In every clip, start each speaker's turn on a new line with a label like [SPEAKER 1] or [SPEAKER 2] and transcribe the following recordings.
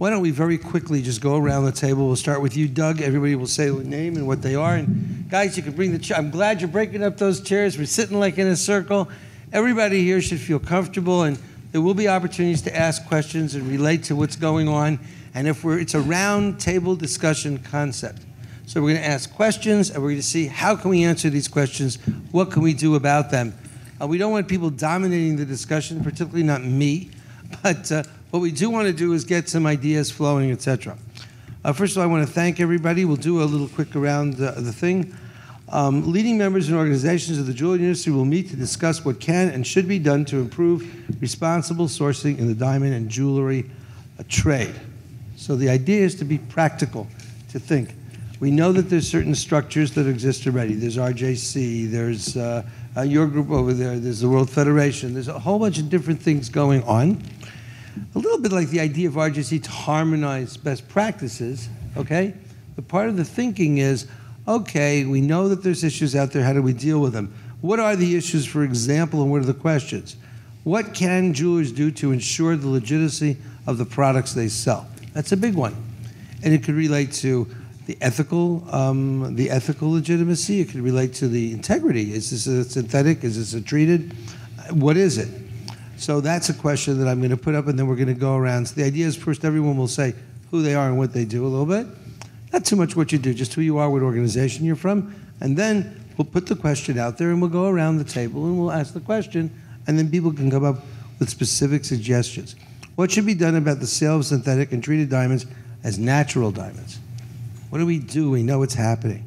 [SPEAKER 1] why don't we very quickly just go around the table. We'll start with you, Doug. Everybody will say their name and what they are. And guys, you can bring the chair. I'm glad you're breaking up those chairs. We're sitting like in a circle. Everybody here should feel comfortable, and there will be opportunities to ask questions and relate to what's going on. And it's a round table discussion concept. So we're going to ask questions, and we're going to see how can we answer these questions, what can we do about them. We don't want people dominating the discussion, particularly not me, but what we do want to do is get some ideas flowing, etc. First of all, I want to thank everybody. We'll do a little quick around the thing. Leading members and organizations of the jewelry industry will meet to discuss what can and should be done to improve responsible sourcing in the diamond and jewelry trade. So the idea is to be practical, to think. We know that there's certain structures that exist already. There's RJC, there's your group over there, there's the World Federation. There's a whole bunch of different things going on. A little bit like the idea of RJC to harmonize best practices, okay? But part of the thinking is, okay, we know that there's issues out there, how do we deal with them? What are the issues, for example, and what are the questions? What can jewelers do to ensure the legitimacy of the products they sell? That's a big one. And it could relate to the ethical legitimacy. It could relate to the integrity. Is this a synthetic? Is this a treated? What is it? So that's a question that I'm going to put up, and then we're going to go around. So the idea is first everyone will say who they are and what they do a little bit. Not too much what you do, just who you are, what organization you're from. And then we'll put the question out there, and we'll go around the table, and we'll ask the question, and then people can come up with specific suggestions. What should be done about the sale of synthetic and treated diamonds as natural diamonds? What do? We know it's happening.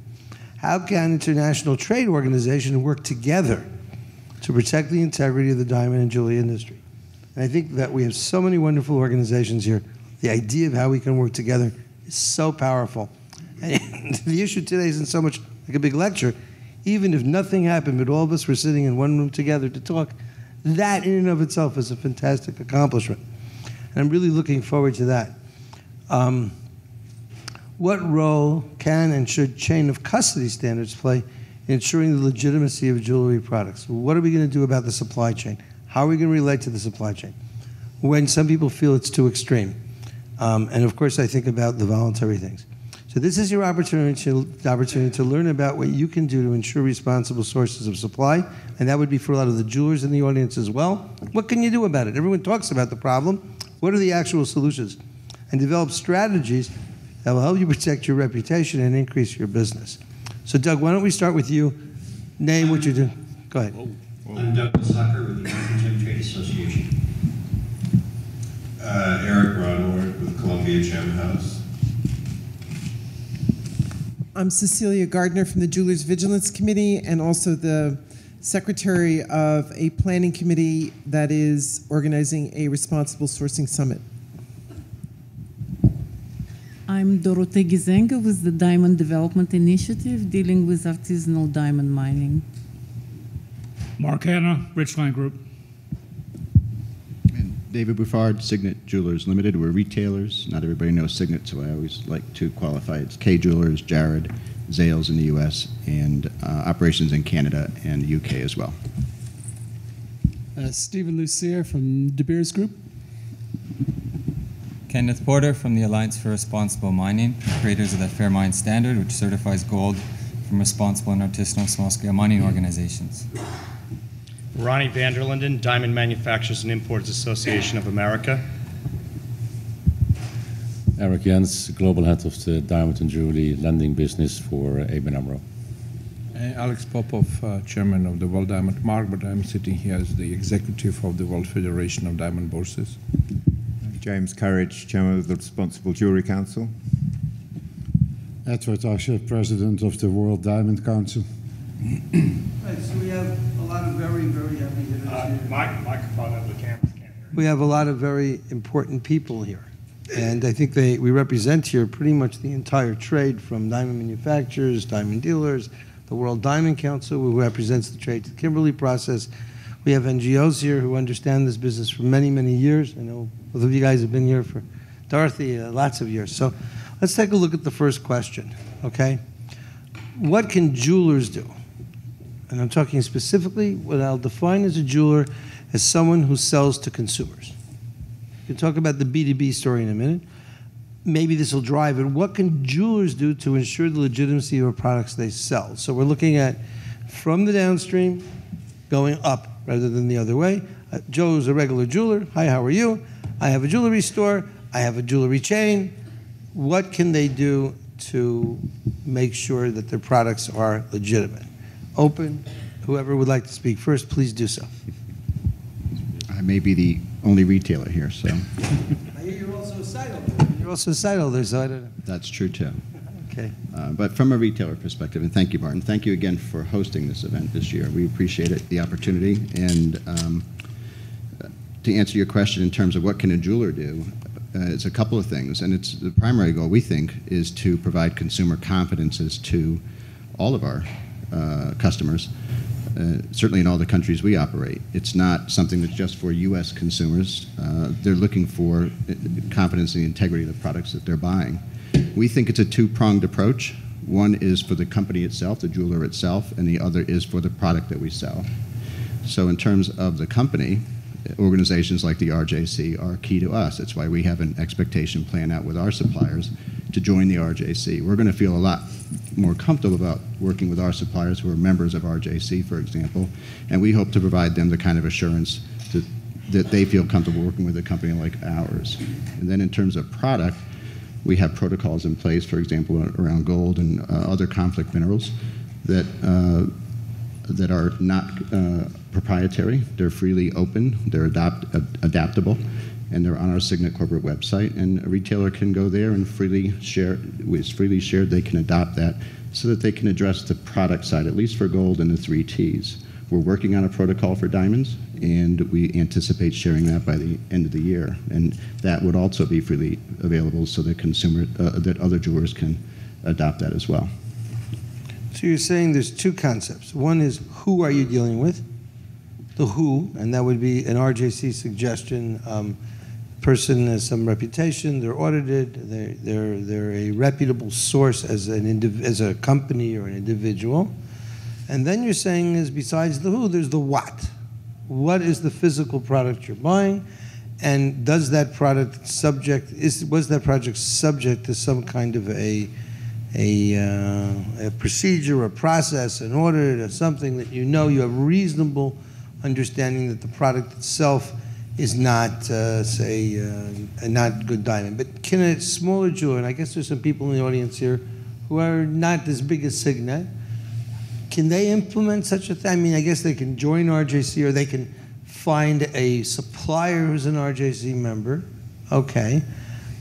[SPEAKER 1] How can international trade organizations work together to protect the integrity of the diamond and jewelry industry? And I think that we have so many wonderful organizations here. The idea of how we can work together is so powerful. And the issue today isn't so much like a big lecture. Even if nothing happened, but all of us were sitting in one room together to talk, that in and of itself is a fantastic accomplishment. And I'm really looking forward to that. What role can and should chain of custody standards play in ensuring the legitimacy of jewelry products? What are we going to do about the supply chain? How are we going to relate to the supply chain when some people feel it's too extreme? And of course, I think about the voluntary things. So this is your opportunity to learn about what you can do to ensure responsible sources of supply, and that would be for a lot of the jewelers in the audience as well. What can you do about it? Everyone talks about the problem. What are the actual solutions? And develop strategies that will help you protect your reputation and increase your business. So Doug, why don't we start with you? Name what you do. Go ahead.
[SPEAKER 2] I'm Douglas Hucker with the American Trade Association. Erik Jens with Columbia Gem House.
[SPEAKER 3] I'm Cecilia Gardner from the Jewelers Vigilance Committee and also the secretary of a planning committee that is organizing a responsible sourcing summit.
[SPEAKER 4] I'm Dorothee Gizenga with the Diamond Development Initiative dealing with artisanal diamond mining.
[SPEAKER 5] Hanna, Richline Group.
[SPEAKER 6] And David Bouffard, Signet Jewelers Limited. We're retailers. Not everybody knows Signet, so I always like to qualify. It's K Jewelers, Jared, Zales in the U.S., and operations in Canada and the U.K. as well.
[SPEAKER 7] Stephen Lussier from De Beers Group.
[SPEAKER 8] Kenneth Porter from the Alliance for Responsible Mining, creators of the Fair Mine Standard, which certifies gold from responsible and artisanal small-scale mining organizations.
[SPEAKER 9] Ronnie VanderLinden, Diamond Manufacturers and Importers Association of America.
[SPEAKER 10] Erik Jens, Global Head of the Diamond and Jewelry Lending Business for ABN AMRO.
[SPEAKER 11] Alex Popov, Chairman of the World Diamond Mark, but I'm sitting here as the Executive of the World Federation of Diamond Bourses.
[SPEAKER 12] James Courage, Chairman of the Responsible Jewelry Council.
[SPEAKER 13] Edward Asscher, President of the World Diamond Council.
[SPEAKER 1] Right, so we have a lot of very, very heavy hitters here.
[SPEAKER 9] Microphone up, the cameras can't hear.
[SPEAKER 1] We have a lot of very important people here. And I think we represent here pretty much the entire trade, from diamond manufacturers, diamond dealers, the World Diamond Council, who represents the trade to Kimberley process. We have NGOs here who understand this business for many, many years. I know both of you guys have been here for Dorothee, lots of years. So let's take a look at the first question, okay? What can jewelers do? And I'm talking specifically, what I'll define as a jeweler as someone who sells to consumers. We can talk about the B2B story in a minute. maybe this will drive it. What can jewelers do to ensure the legitimacy of the products they sell? So we're looking at from the downstream going up rather than the other way. Joe's a regular jeweler. Hi, how are you? I have a jewelry store. I have a jewelry chain. What can they do to make sure that their products are legitimate? Open. Whoever would like to speak first, please do so.
[SPEAKER 6] I may be the only retailer here, so.
[SPEAKER 1] I hear you're also a site holder. You're also a site holder, so I don't know.
[SPEAKER 6] That's true, too.
[SPEAKER 1] Okay.
[SPEAKER 6] But from a retailer perspective, and thank you, Martin, thank you again for hosting this event this year. We appreciate it, the opportunity. And to answer your question in terms of what can a jeweler do, it's a couple of things. And it's the primary goal, we think, is to provide consumer confidences to all of our customers, certainly in all the countries we operate. It's not something that's just for U.S. consumers. They're looking for confidence in the integrity of the products that they're buying. We think it's a two-pronged approach. One is for the company itself, the jeweler itself, and the other is for the product that we sell. So in terms of the company, organizations like the RJC are key to us. That's why we have an expectation plan out with our suppliers to join the RJC. We're going to feel a lot more comfortable about working with our suppliers who are members of RJC, for example, and we hope to provide them the kind of assurance that they feel comfortable working with a company like ours. And then in terms of product, we have protocols in place, for example, around gold and other conflict minerals that are not proprietary. They're freely open, they're adaptable, and they're on our Signet corporate website. And a retailer can go there and freely share. It's freely shared. They can adopt that so that they can address the product side, at least for gold and the 3 Ts. We're working on a protocol for diamonds, and we anticipate sharing that by the end of the year. And that would also be freely available so that that other jewelers can adopt that as well.
[SPEAKER 1] So you're saying there's two concepts. One is who are you dealing with? The who, and that would be an RJC suggestion. Person has some reputation, they're audited, they're a reputable source as a company or an individual. And then you're saying is besides the who, there's the what. What is the physical product you're buying? And does that product was that project subject to some kind of a procedure, a process, an audit, or something that you have reasonable understanding that the product itself is not, say, a not good diamond. But can a smaller jeweler, and I guess there's some people in the audience here who are not as big as Signet, can they implement such a thing? I mean, I guess they can join RJC or they can find a supplier who's an RJC member. Okay.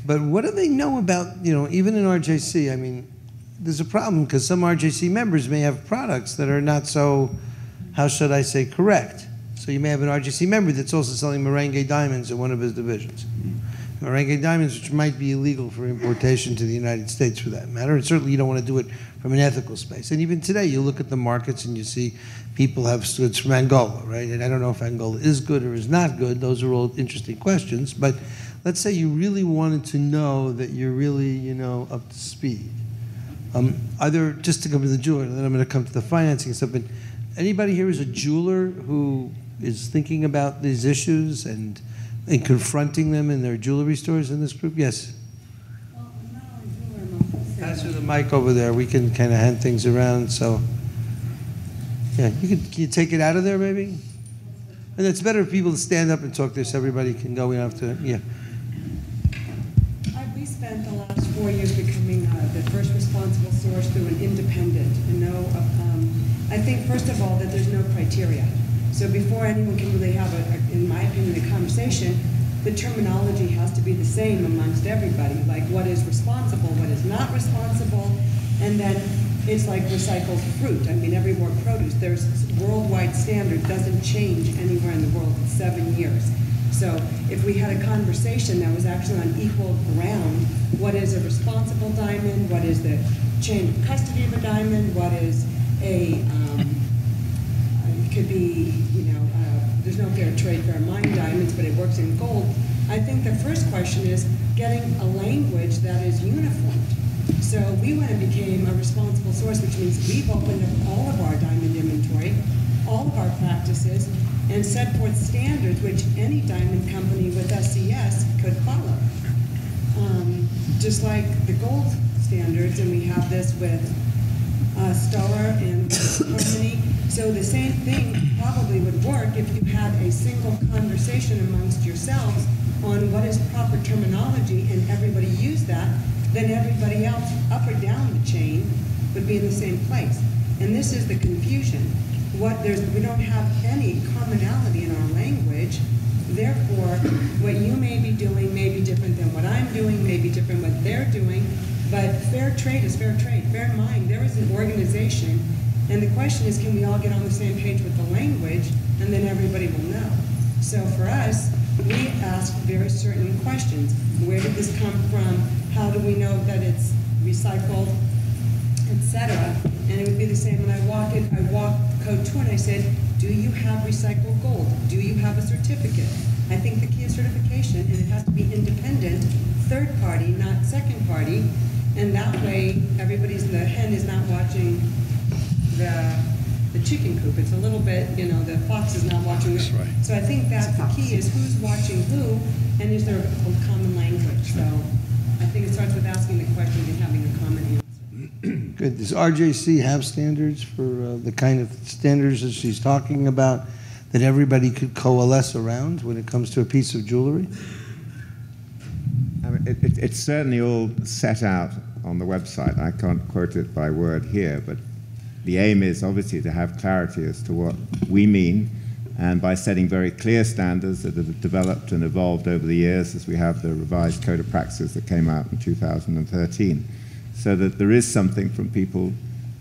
[SPEAKER 1] But what do they know about, even in RJC? I mean, there's a problem because some RJC members may have products that are not so, how should I say, correct. So you may have an RJC member that's also selling merengue diamonds in one of his divisions. Merengue diamonds, which might be illegal for importation to the United States for that matter. And certainly you don't want to do it from an ethical space. And even today, you look at the markets and you see people have goods from Angola, right? And I don't know if Angola is good or is not good. Those are all interesting questions. But let's say you really wanted to know that you're really, up to speed. Either just to come to the jeweler, and then I'm going to come to the financing and stuff, but anybody here is a jeweler who is thinking about these issues and confronting them in their jewelry stores in this group? Yes?
[SPEAKER 4] Well, I'm not only a jeweler, I'm a wholesaler.
[SPEAKER 1] Pass her the mic over there. We can kind of hand things around, so. Yeah, can you take it out of there, maybe? And it's better if people stand up and talk this. Everybody can go. We don't have to, yeah.
[SPEAKER 5] We spent the last 4 years becoming the first responsible source through an independent. I think, first of all, that there's no criteria. So before anyone can really have, in my opinion, a conversation, the terminology has to be the same amongst everybody, like what is responsible, what is not responsible, and then it's like recycled fruit. I mean, every word produce, there's worldwide standard, doesn't change anywhere in the world in 7 years. So if we had a conversation that was actually on equal ground, what is a responsible diamond, what is the chain of custody of a diamond, what is a, it could be, there's no fair trade, fair mine diamonds, but it works in gold. I think the first question is getting a language that is uniformed. So we went and became a responsible source, which means we've opened up all of our diamond inventory, all of our practices, and set forth standards which any diamond company with SCS could follow. just like the gold standards, and we have this with Stoller and Harmony. So the same thing probably would work if you had a single conversation amongst yourselves on what is proper terminology and everybody used that, then everybody else up or down the chain would be in the same place. And this is the confusion. We don't have any commonality in our language. Therefore, what you may be doing may be different than what I'm doing, may be different what they're doing. But fair trade is fair trade. Bear in mind, there is an organization, and the question is, can we all get on the same page with the language, and then everybody will know. So for us, we ask very certain questions. Where did this come from? How do we know that it's recycled, etc.? And it would be the same when I walked code 2 and I said, do you have recycled gold? Do you have a certificate? I think the key is certification, and it has to be independent, third party, not second party. And that way, the hen is not watching the chicken coop. It's a little bit, the fox is not watching.
[SPEAKER 9] That's right.
[SPEAKER 5] So I think that's the key, is who's watching who, and is there a common language? So I think it starts with asking the question and having a common answer.
[SPEAKER 1] Good. Does RJC have standards for the kind of standards that she's talking about that everybody could coalesce around when it comes to a piece of jewelry?
[SPEAKER 12] I mean, it's certainly all set out on the website. I can't quote it by word here, but the aim is obviously to have clarity as to what we mean, and by setting very clear standards that have developed and evolved over the years, as we have the revised Code of Practice that came out in 2013, so that there is something from people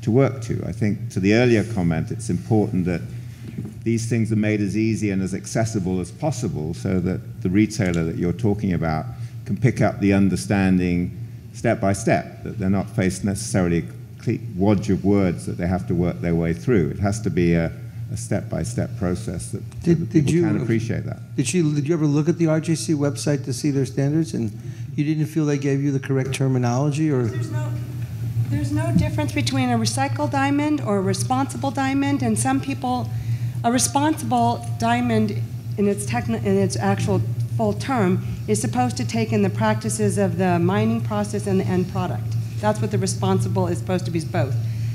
[SPEAKER 12] to work to. I think to the earlier comment, it's important that these things are made as easy and as accessible as possible so that the retailer that you're talking about can pick up the understanding step by step, that they're not faced necessarily a complete wodge of words that they have to work their way through. It has to be a step-by-step process that people can appreciate that.
[SPEAKER 1] Did you ever look at the RJC website to see their standards, and you didn't feel they gave you the correct terminology? Or
[SPEAKER 5] There's no difference between a recycled diamond or a responsible diamond, and some people, a responsible diamond in its actual full term is supposed to take in the practices of the mining process and the end product. That's what the responsible is supposed to be, both.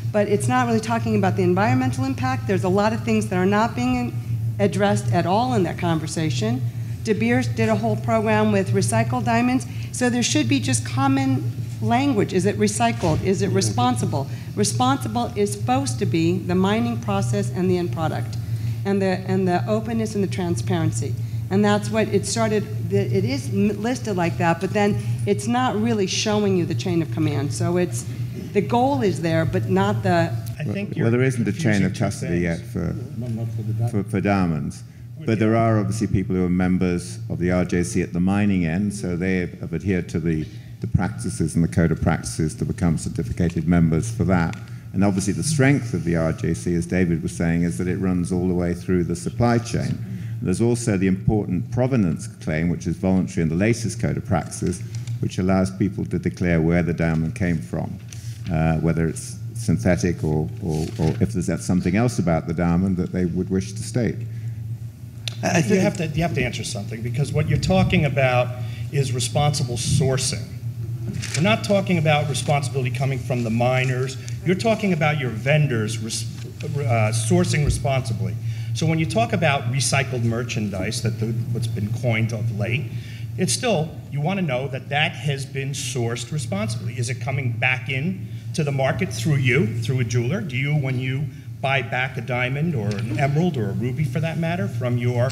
[SPEAKER 5] But it's not really talking about the environmental impact. There's a lot of things that are not being addressed at all in that conversation. De Beers did a whole program with recycled diamonds, so there should be just common language. Is it recycled? Is it responsible? Responsible is supposed to be the mining process and the end product, and the openness and the transparency. And that's what it started. It is listed like that, but then it's not really showing you the chain of command. So the goal is there, but not the.
[SPEAKER 12] I think well, there isn't a chain of custody yet for diamonds, but there are obviously people who are members of the RJC at the mining end, so they have adhered to the practices and the Code of Practices to become certificated members for that. And obviously the strength of the RJC, as David was saying, is that it runs all the way through the supply chain. There's also the important provenance claim, which is voluntary in the latest Code of Practices, which allows people to declare where the diamond came from, whether it's synthetic or if there's something else about the diamond that they would wish to state.
[SPEAKER 9] I think you have to answer something, because what you're talking about is responsible sourcing. We're not talking about responsibility coming from the miners. You're talking about your vendors sourcing responsibly. So when you talk about recycled merchandise, what's been coined of late, it's still, you want to know that has been sourced responsibly. Is it coming back in to the market through a jeweler? Do you, when you buy back a diamond or an emerald or a ruby for that matter from your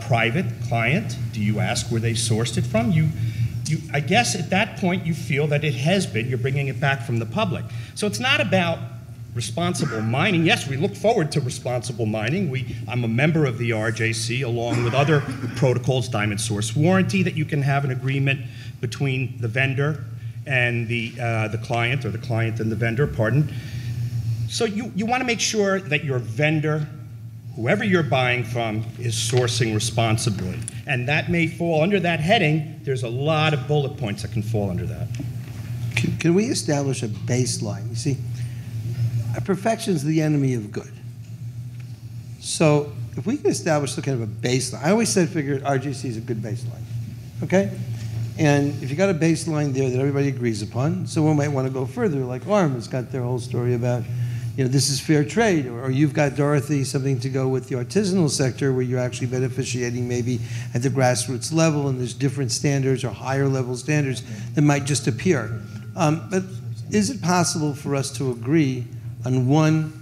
[SPEAKER 9] private client, do you ask where they sourced it from? I guess at that point you feel that it has been, you're bringing it back from the public. So it's not about responsible mining. Yes, we look forward to responsible mining. I'm a member of the RJC along with other protocols, diamond source warranty, that you can have an agreement between the vendor and the client, or the client and the vendor, pardon. So you want to make sure that your vendor, whoever you're buying from, is sourcing responsibly. And that may fall under that heading. There's a lot of bullet points that can fall under that.
[SPEAKER 1] Can we establish a baseline? You see, perfection is the enemy of good. So if we can establish some kind of a baseline, I always figured RGC is a good baseline, okay? And if you got a baseline there that everybody agrees upon, someone might want to go further, like ARM has got their whole story about, this is fair trade, or you've got, Dorothee, something to go with the artisanal sector where you're actually beneficiating maybe at the grassroots level, and there's different standards or higher level standards that might just appear. But is it possible for us to agree on one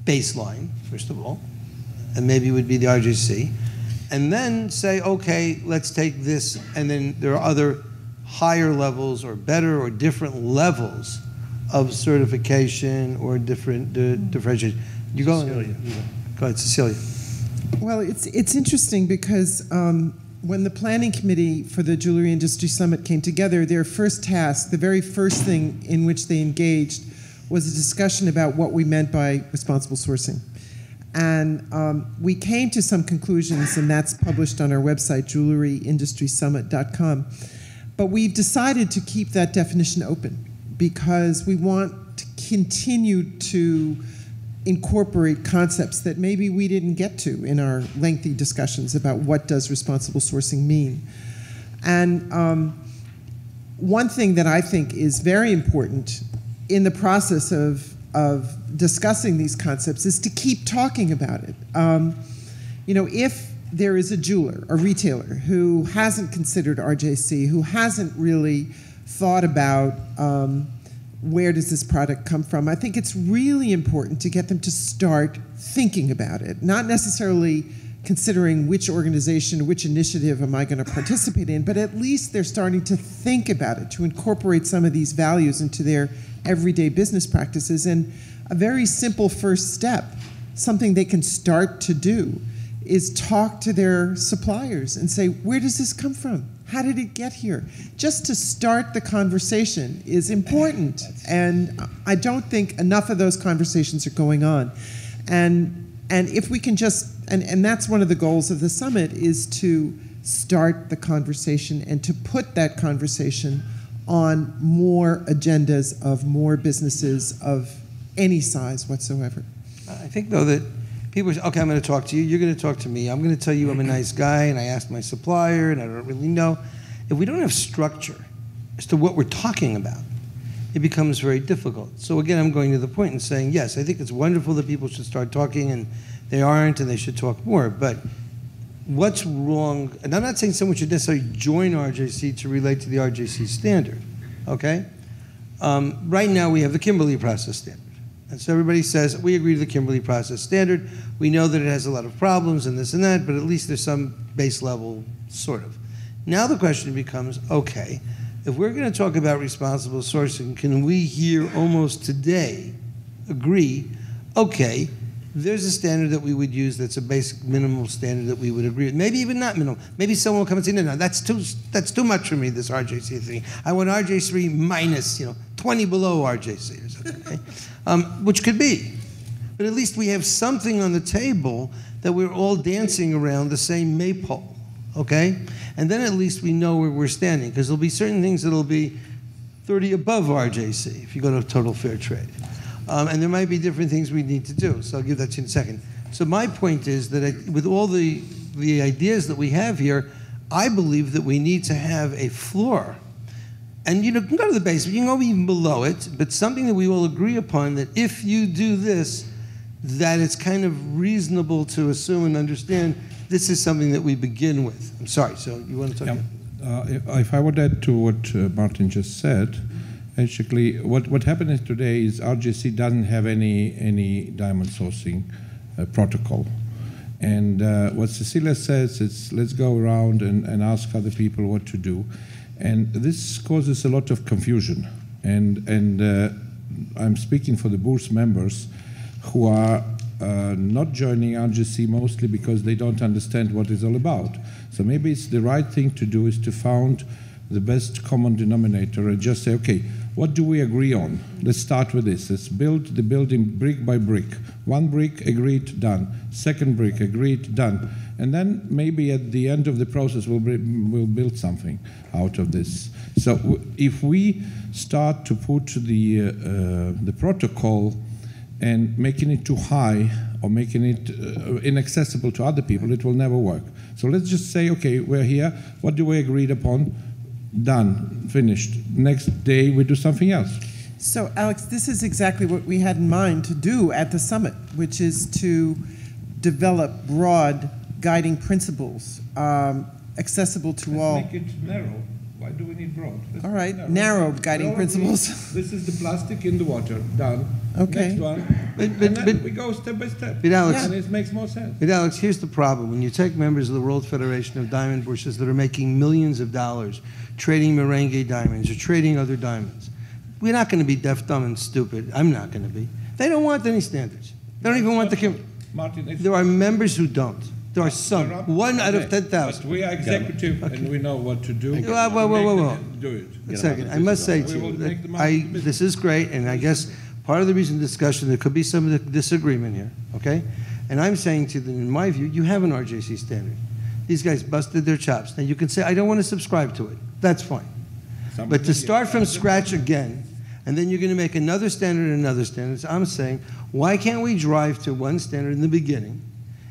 [SPEAKER 1] baseline, first of all, and maybe it would be the RJC, and then say, okay, let's take this, and then there are other higher levels or better or different levels of certification or different differentiation. You go. Cecilia. Go ahead, Cecilia.
[SPEAKER 3] Well, it's interesting because when the planning committee for the Jewelry Industry Summit came together, their first task, the very first thing in which they engaged, was a discussion about what we meant by responsible sourcing. And we came to some conclusions, and that's published on our website, jewelryindustrysummit.com. But we've decided to keep that definition open because we want to continue to incorporate concepts that maybe we didn't get to in our lengthy discussions about what does responsible sourcing mean. And one thing that I think is very important in the process of discussing these concepts is to keep talking about it. If there is a jeweler, a retailer, who hasn't considered RJC, who hasn't really thought about where does this product come from, I think it's really important to get them to start thinking about it, not necessarily considering which organization, which initiative am I going to participate in, but at least they're starting to think about it, to incorporate some of these values into their everyday business practices. And a very simple first step, something they can start to do, is talk to their suppliers and say, where does this come from? How did it get here? Just to start the conversation is important. And I don't think enough of those conversations are going on. And if we can just, and that's one of the goals of the summit, is to start the conversation and to put that conversation on more agendas of more businesses of any size whatsoever.
[SPEAKER 1] I think, though, that people say, okay, I'm going to talk to you, you're going to talk to me, I'm going to tell you I'm a nice guy, and I asked my supplier, and I don't really know. If we don't have structure as to what we're talking about, it becomes very difficult. So again, I'm going to the point and saying, yes, I think it's wonderful that people should start talking, and they aren't, and they should talk more, but what's wrong, and I'm not saying someone should necessarily join RJC to relate to the RJC standard, okay? Right now we have the Kimberley process standard. And so everybody says, we agree to the Kimberley process standard. We know that it has a lot of problems and this and that, but at least there's some base level, sort of. Now the question becomes, okay, if we're going to talk about responsible sourcing, can we here almost today agree, okay, there's a standard that we would use that's a basic minimal standard that we would agree with. Maybe even not minimal. Maybe someone will come and say, no, that's too much for me, this RJC thing. I want RJ3 minus, 20 below RJC or something, okay? Which could be. But at least we have something on the table that we're all dancing around the same maypole, okay? And then at least we know where we're standing, because there'll be certain things that'll be 30 above RJC if you go to total fair trade. And there might be different things we need to do, so I'll give that to you in a second. So my point is that with all the ideas that we have here, I believe that we need to have a floor. And you can go to the basement, you can go even below it, but something that we all agree upon, that if you do this, that it's kind of reasonable to assume and understand this is something that we begin with. I'm sorry, so you want to talk?
[SPEAKER 11] Yeah. If I would add to what Martin just said, basically, what happened today is RJC doesn't have any diamond sourcing protocol. And what Cecilia says is, let's go around and ask other people what to do. And this causes a lot of confusion. And I'm speaking for the Bourse members who are not joining RJC mostly because they don't understand what it's all about. So maybe it's the right thing to do is to find the best common denominator and just say, okay, what do we agree on? Let's start with this. Let's build the building brick by brick. One brick, agreed, done. Second brick, agreed, done. And then maybe at the end of the process, we'll build something out of this. So if we start to put the protocol and making it too high or making it inaccessible to other people, it will never work. So let's just say, okay, we're here. What do we agreed upon? done, finished. Next day we do something else.
[SPEAKER 3] So, Alex, this is exactly what we had in mind to do at the summit, which is to develop broad guiding principles, accessible to all.
[SPEAKER 11] Make it narrow. Why do we need broad?
[SPEAKER 3] All right, narrow guiding principles.
[SPEAKER 11] This is the plastic in the water, done.
[SPEAKER 3] Okay.
[SPEAKER 11] Next one. And then we go step by step.
[SPEAKER 1] But Alex,
[SPEAKER 11] and it makes more sense.
[SPEAKER 1] But Alex, here's the problem. When you take members of the World Federation of Diamond Bushers that are making millions of dollars trading merengue diamonds or trading other diamonds, we're not going to be deaf, dumb, and stupid. I'm not going to be. They don't want any standards. They don't even want the...
[SPEAKER 11] Martin,
[SPEAKER 1] there are members who don't. There are some. 1 out of 10,000.
[SPEAKER 11] But we are executive and we know what to do.
[SPEAKER 1] Whoa.
[SPEAKER 11] Do it.
[SPEAKER 1] A second. I must say to you, this is great, and I guess part of the reason discussion, there could be some of the disagreement here, okay? And I'm saying to them, in my view, you have an RJC standard. These guys busted their chops. Now you can say, I don't want to subscribe to it. That's fine. But to start from scratch again, and then you're going to make another standard and another standard, so I'm saying, why can't we drive to one standard in the beginning?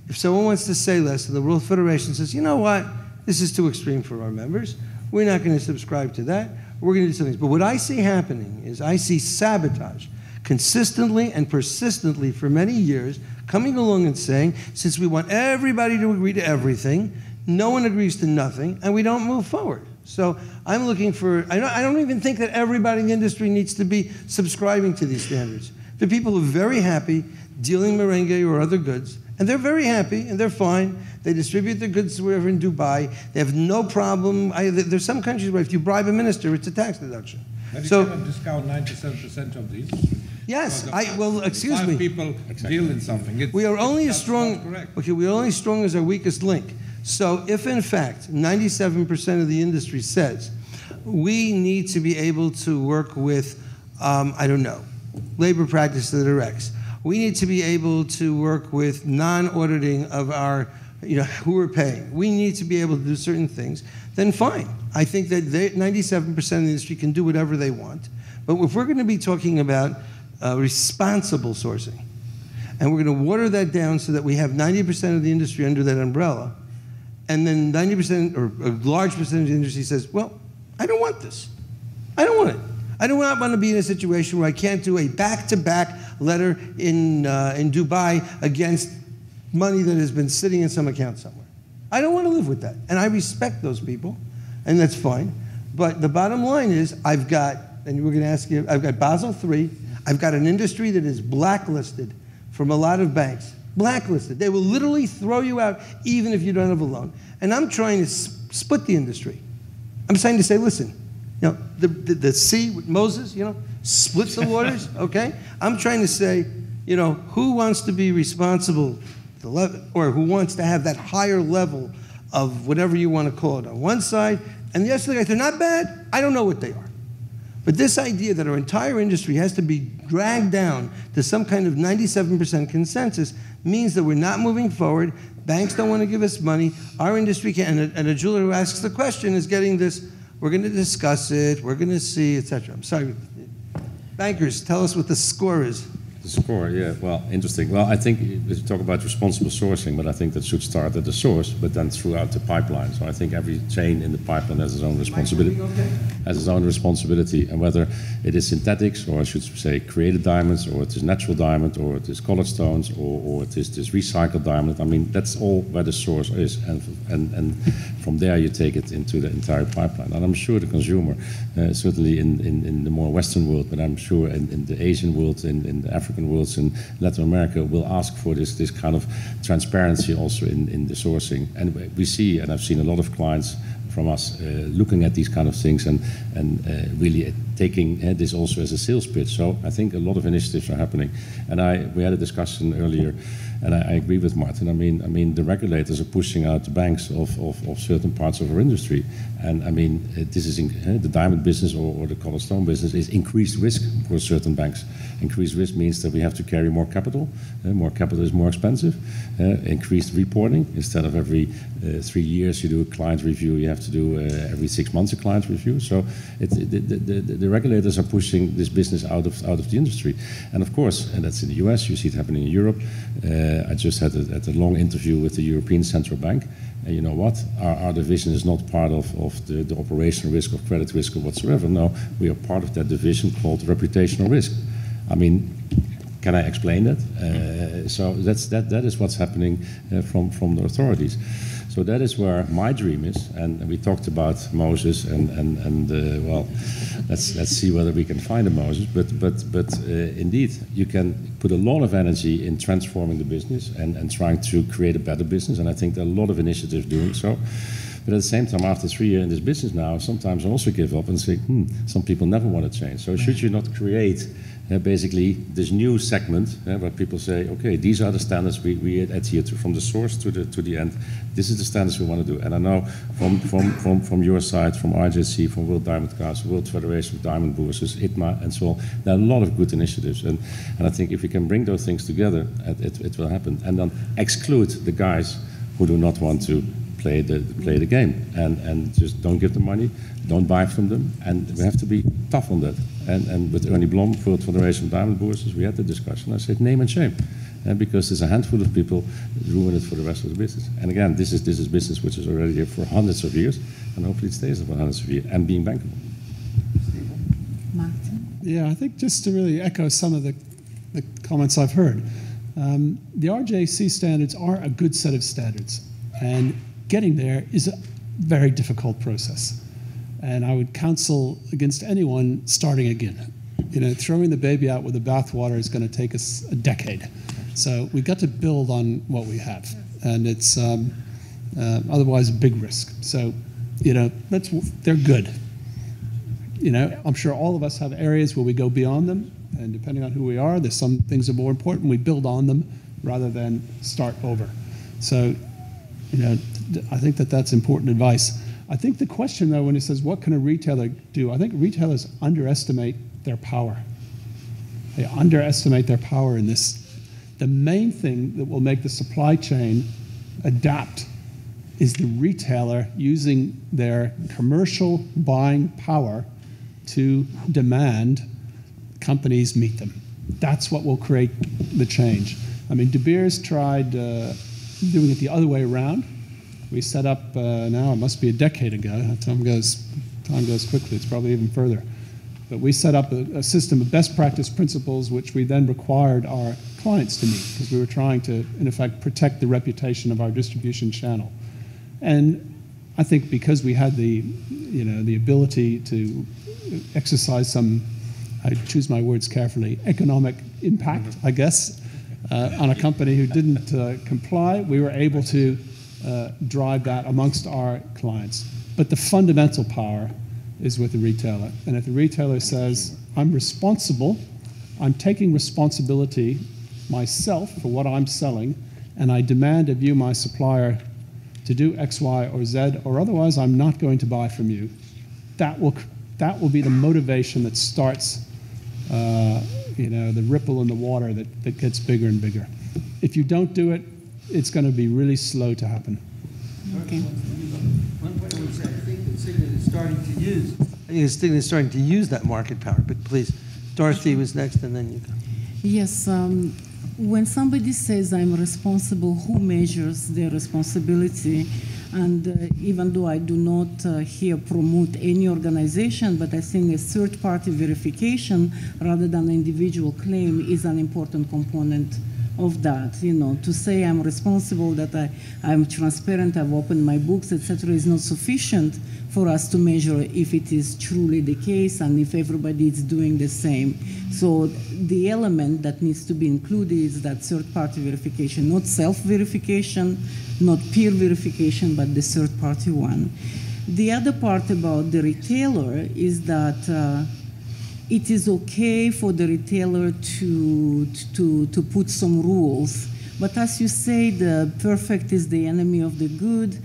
[SPEAKER 1] If someone wants to say less, and the World Federation says, you know what, this is too extreme for our members, we're not going to subscribe to that, we're going to do something. But what I see happening is I see sabotage consistently and persistently for many years coming along and saying, since we want everybody to agree to everything, no one agrees to nothing, and we don't move forward. So I'm looking for, I don't even think that everybody in the industry needs to be subscribing to these standards. There are people who are very happy dealing merengue or other goods, and they're very happy, and they're fine. They distribute their goods wherever in Dubai. They have no problem. There's some countries where if you bribe a minister, it's a tax deduction.
[SPEAKER 11] But you cannot discount 97% of these.
[SPEAKER 1] Yes, excuse me.
[SPEAKER 11] People deal in something.
[SPEAKER 1] We are only as strong. Okay, we are only as strong as our weakest link. So if in fact 97% of the industry says we need to be able to work with, I don't know, labor practices that are X. We need to be able to work with non-auditing of our, who we're paying. We need to be able to do certain things. Then fine. I think that 97% of the industry can do whatever they want. But if we're going to be talking about responsible sourcing, and we're going to water that down so that we have 90% of the industry under that umbrella, and then 90% or a large percentage of the industry says, well, I don't want this. I don't want it. I do not want to be in a situation where I can't do a back-to-back letter in Dubai against money that has been sitting in some account somewhere. I don't want to live with that. And I respect those people, and that's fine. But the bottom line is I've got, and we're going to ask you, I've got Basel III. I've got an industry that is blacklisted from a lot of banks. Blacklisted. They will literally throw you out even if you don't have a loan. And I'm trying to split the industry. I'm trying to say, listen, the sea with Moses, splits the waters, okay? I'm trying to say, who wants to be responsible, or who wants to have that higher level of whatever you want to call it on one side, and the other side, they're not bad, I don't know what they are. But this idea that our entire industry has to be dragged down to some kind of 97% consensus means that we're not moving forward. Banks don't want to give us money. Our industry can, and a jeweler who asks the question is getting this, we're going to discuss it, we're going to see, etc. I'm sorry. Bankers, tell us what the score is.
[SPEAKER 10] The score, yeah, well, interesting. Well, I think we talk about responsible sourcing, but I think that should start at the source, but then throughout the pipeline. So I think every chain in the pipeline has its own responsibility. Has its own responsibility, and whether it is synthetics, or I should say created diamonds, or it is natural diamond, or it is colored stones, or it is this recycled diamond. I mean, that's all where the source is, and from there you take it into the entire pipeline. And I'm sure the consumer, certainly in the more Western world, but I'm sure in the Asian world, in the African worlds, in Latin America, will ask for this kind of transparency also in the sourcing. And we see, and I've seen a lot of clients from us looking at these kind of things and really taking this also as a sales pitch. So I think a lot of initiatives are happening. And we had a discussion earlier, and I agree with Martin. I mean, the regulators are pushing out the banks of certain parts of our industry. And I mean, this is the diamond business or the colored stone business is increased risk for certain banks. Increased risk means that we have to carry more capital. More capital is more expensive. Increased reporting. Instead of every 3 years you do a client review, you have to do every 6 months a client review. So the regulators are pushing this business out of the industry. And of course, and that's in the US, you see it happening in Europe. I just had a long interview with the European Central Bank. and you know what, our division is not part of the operational risk or credit risk or whatsoever. No, we are part of that division called reputational risk. I mean, can I explain that? So that is what's happening from the authorities. So that is where my dream is, and we talked about Moses, and well, let's see whether we can find a Moses. But indeed, you can put a lot of energy in transforming the business and trying to create a better business, and I think there are a lot of initiatives doing so. But at the same time, after 3 years in this business now, sometimes I also give up and say, some people never want to change. So should you not create basically this new segment where people say, okay, these are the standards we adhere to, from the source to the end. This is the standards we want to do. And I know from your side, from RJC, from World Diamond Council, World Federation of Diamond Bourses, ITMA, and so on, there are a lot of good initiatives. And I think if we can bring those things together, it will happen. And then exclude the guys who do not want to play the game, and just don't give them money, don't buy from them, and we have to be tough on that. And with Ernie Blom, World Federation of Diamond Bourses, we had the discussion. I said name and shame, because there's a handful of people that ruin it for the rest of the business. And again, this is business which is already here for hundreds of years, and hopefully it stays there for hundreds of years and being bankable.
[SPEAKER 4] Martin?
[SPEAKER 7] Yeah, I think just to really echo some of the comments I've heard, the RJC standards are a good set of standards, and getting there is a very difficult process. And I would counsel against anyone starting again. You know, throwing the baby out with the bathwater is going to take us a decade. So we've got to build on what we have. And it's otherwise a big risk. So, you know, they're good. You know, I'm sure all of us have areas where we go beyond them. And depending on who we are, there's some things that are more important. We build on them rather than start over. So, you know, I think that's important advice. I think the question, though, when it says, what can a retailer do? I think retailers underestimate their power. They underestimate their power in this. The main thing that will make the supply chain adapt is the retailer using their commercial buying power to demand companies meet them. That's what will create the change. I mean, De Beers tried doing it the other way around. We set up, now it must be a decade ago, time goes quickly, it's probably even further. But we set up a system of best practice principles which we then required our clients to meet, because we were trying to, in effect, protect the reputation of our distribution channel. And I think because we had the ability to exercise some, I choose my words carefully, economic impact, I guess, on a company who didn't comply, we were able to drive that amongst our clients. But the fundamental power is with the retailer. And if the retailer says, I'm responsible, I'm taking responsibility myself for what I'm selling, and I demand of you, my supplier, to do X, Y, or Z, or otherwise I'm not going to buy from you, that will be the motivation that starts the ripple in the water that gets bigger and bigger. If you don't do it, it's going to be really slow to happen.
[SPEAKER 4] Okay.
[SPEAKER 1] One point I would say, I think that Signet is starting to use that market power. But please, Dorothee was next, and then you go.
[SPEAKER 4] Yes. When somebody says I'm responsible, who measures their responsibility? And even though I do not here promote any organization, but I think a third-party verification rather than an individual claim is an important component of that. You know, to say I'm responsible, that I'm transparent, I've opened my books, etc., is not sufficient for us to measure if it is truly the case and if everybody is doing the same. So the element that needs to be included is that third-party verification, not self-verification, not peer verification, but the third-party one. The other part about the retailer is that it is okay for the retailer to put some rules. But as you say, the perfect is the enemy of the good.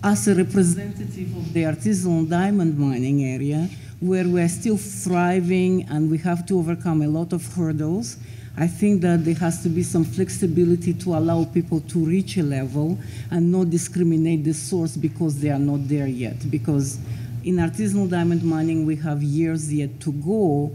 [SPEAKER 4] As a representative of the artisanal diamond mining area, where we're still thriving and we have to overcome a lot of hurdles, I think that there has to be some flexibility to allow people to reach a level and not discriminate the source because they are not there yet. Because in artisanal diamond mining, we have years yet to go,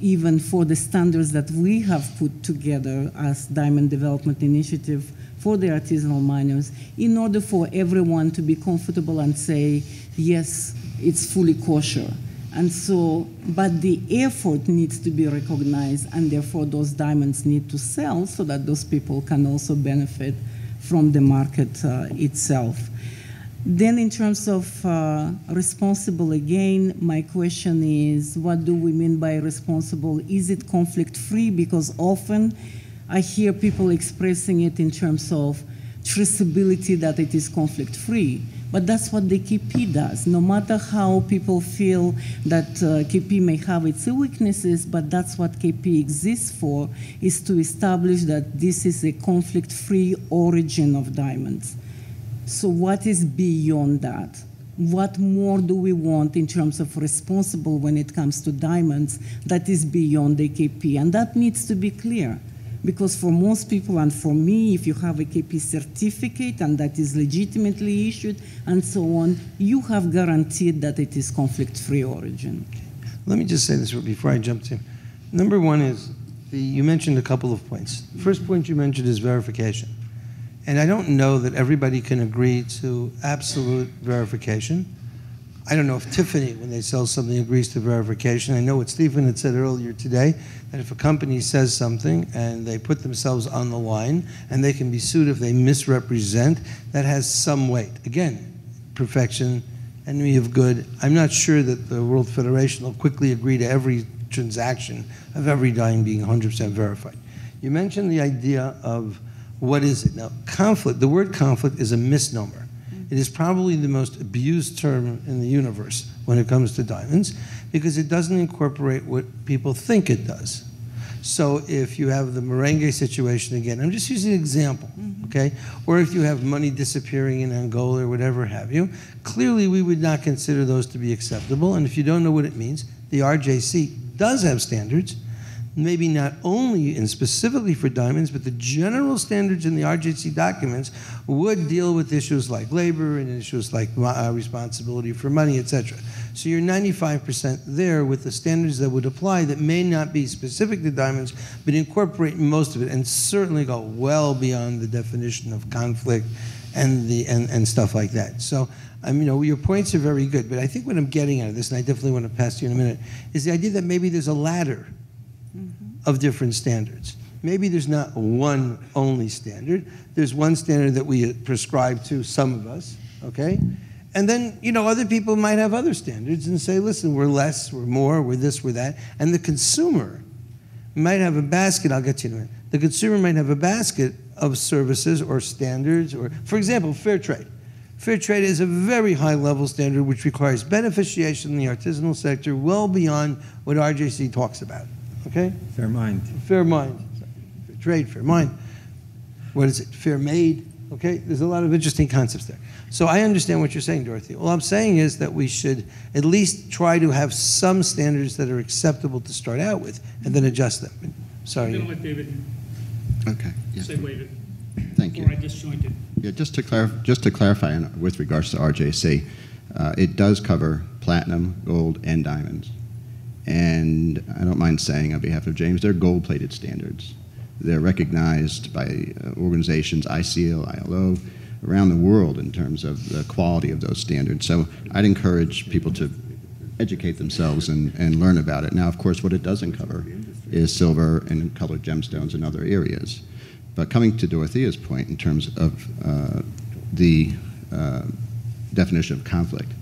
[SPEAKER 4] even for the standards that we have put together as Diamond Development Initiative for the artisanal miners in order for everyone to be comfortable and say, yes, it's fully kosher. And so, but the effort needs to be recognized, and therefore those diamonds need to sell so that those people can also benefit from the market itself. Then in terms of responsible, again, my question is, what do we mean by responsible? Is it conflict-free? Because often I hear people expressing it in terms of traceability, that it is conflict-free. But that's what the KP does. No matter how people feel that KP may have its weaknesses, but that's what KP exists for, is to establish that this is a conflict-free origin of diamonds. So what is beyond that? What more do we want in terms of responsible when it comes to diamonds that is beyond the KP? And that needs to be clear. Because for most people, and for me, if you have a KP certificate and that is legitimately issued and so on, you have guaranteed that it is conflict-free origin.
[SPEAKER 1] Let me just say this before I jump to. Number one is, you mentioned a couple of points. The first point you mentioned is verification. And I don't know that everybody can agree to absolute verification. I don't know if Tiffany, when they sell something, agrees to verification. I know what Stephen had said earlier today, that if a company says something and they put themselves on the line and they can be sued if they misrepresent, that has some weight. Again, perfection, enemy of good. I'm not sure that the World Federation will quickly agree to every transaction of every diamond being 100% verified. You mentioned the idea of what is it? Now, conflict, the word conflict is a misnomer. It is probably the most abused term in the universe when it comes to diamonds because it doesn't incorporate what people think it does. So if you have the merengue situation again, I'm just using an example, okay? Or if you have money disappearing in Angola or whatever have you, clearly we would not consider those to be acceptable. And if you don't know what it means, the RJC does have standards, maybe not only and specifically for diamonds, but the general standards in the RJC documents would deal with issues like labor and issues like responsibility for money, etc. So you're 95% there with the standards that would apply that may not be specific to diamonds, but incorporate most of it and certainly go well beyond the definition of conflict and stuff like that. So, you know, your points are very good, but I think what I'm getting out of this, and I definitely want to pass to you in a minute, is the idea that maybe there's a ladder of different standards. Maybe there's not one only standard. There's one standard that we prescribe to, some of us, okay? And then, you know, other people might have other standards and say, listen, we're less, we're more, we're this, we're that. And the consumer might have a basket, I'll get to you in a minute. The consumer might have a basket of services or standards, or, for example, fair trade. Fair trade is a very high-level standard which requires beneficiation in the artisanal sector well beyond what RJC talks about. Okay?
[SPEAKER 8] Fair mind.
[SPEAKER 1] Fair mind. Fair trade, fair mind. What is it? Fair made. Okay? There's a lot of interesting concepts there. So I understand what you're saying, Dorothee. All I'm saying is that we should at least try to have some standards that are acceptable to start out with and then adjust them. Sorry.
[SPEAKER 14] I'm going to let David say wait it.
[SPEAKER 6] Thank you.
[SPEAKER 14] Before I disjointed.
[SPEAKER 6] Yeah, just to clarify with regards to RJC, it does cover platinum, gold, and diamonds. And I don't mind saying on behalf of James, they're gold-plated standards. They're recognized by organizations, ICL, ILO, around the world in terms of the quality of those standards. So I'd encourage people to educate themselves and learn about it. Now, of course, what it doesn't cover is silver and colored gemstones in other areas. But coming to Dorothea's point in terms of the definition of conflict,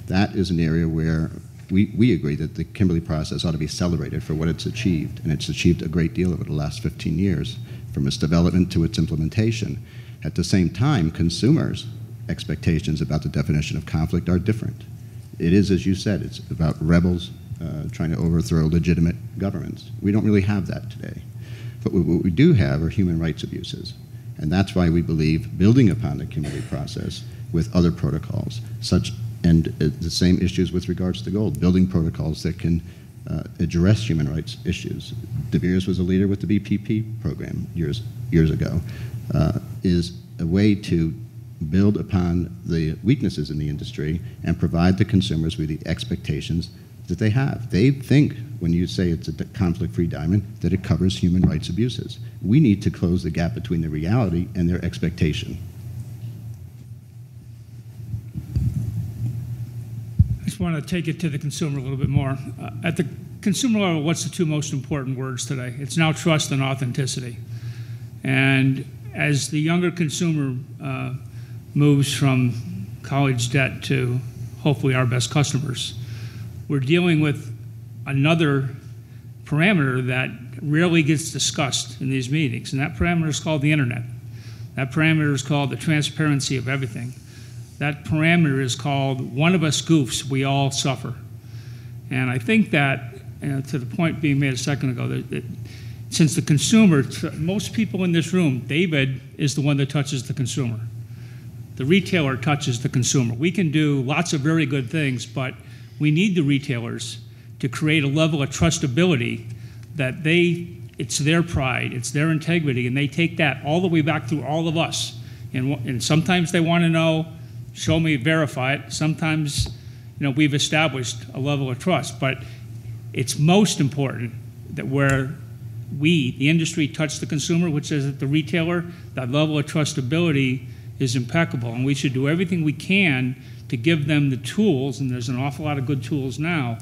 [SPEAKER 6] that is an area where we agree that the Kimberley process ought to be celebrated for what it's achieved, and it's achieved a great deal over the last 15 years, from its development to its implementation. At the same time, consumers' expectations about the definition of conflict are different. It is, as you said, it's about rebels trying to overthrow legitimate governments. We don't really have that today. But what we do have are human rights abuses, and that's why we believe building upon the Kimberley process with other protocols, and the same issues with regards to gold, building protocols that can address human rights issues. De Beers was a leader with the BPP program years ago, is a way to build upon the weaknesses in the industry and provide the consumers with the expectations that they have. They think when you say it's a conflict-free diamond, that it covers human rights abuses. We need to close the gap between the reality and their expectation.
[SPEAKER 14] I just want to take it to the consumer a little bit more. At the consumer level, what's the two most important words today? It's now trust and authenticity. And as the younger consumer moves from college debt to hopefully our best customers, we're dealing with another parameter that rarely gets discussed in these meetings, and that parameter is called the internet. That parameter is called the transparency of everything. That parameter is called one of us goofs, we all suffer. And I think that, to the point being made a second ago, that since the consumer, most people in this room, David is the one that touches the consumer. The retailer touches the consumer. We can do lots of very good things, but we need the retailers to create a level of trustability that it's their pride, it's their integrity, and they take that all the way back through all of us. And sometimes they want to know, show me, verify it. Sometimes, we've established a level of trust, but it's most important that where we, the industry, touch the consumer, which is at the retailer, that level of trustability is impeccable, and we should do everything we can to give them the tools, and there's an awful lot of good tools now,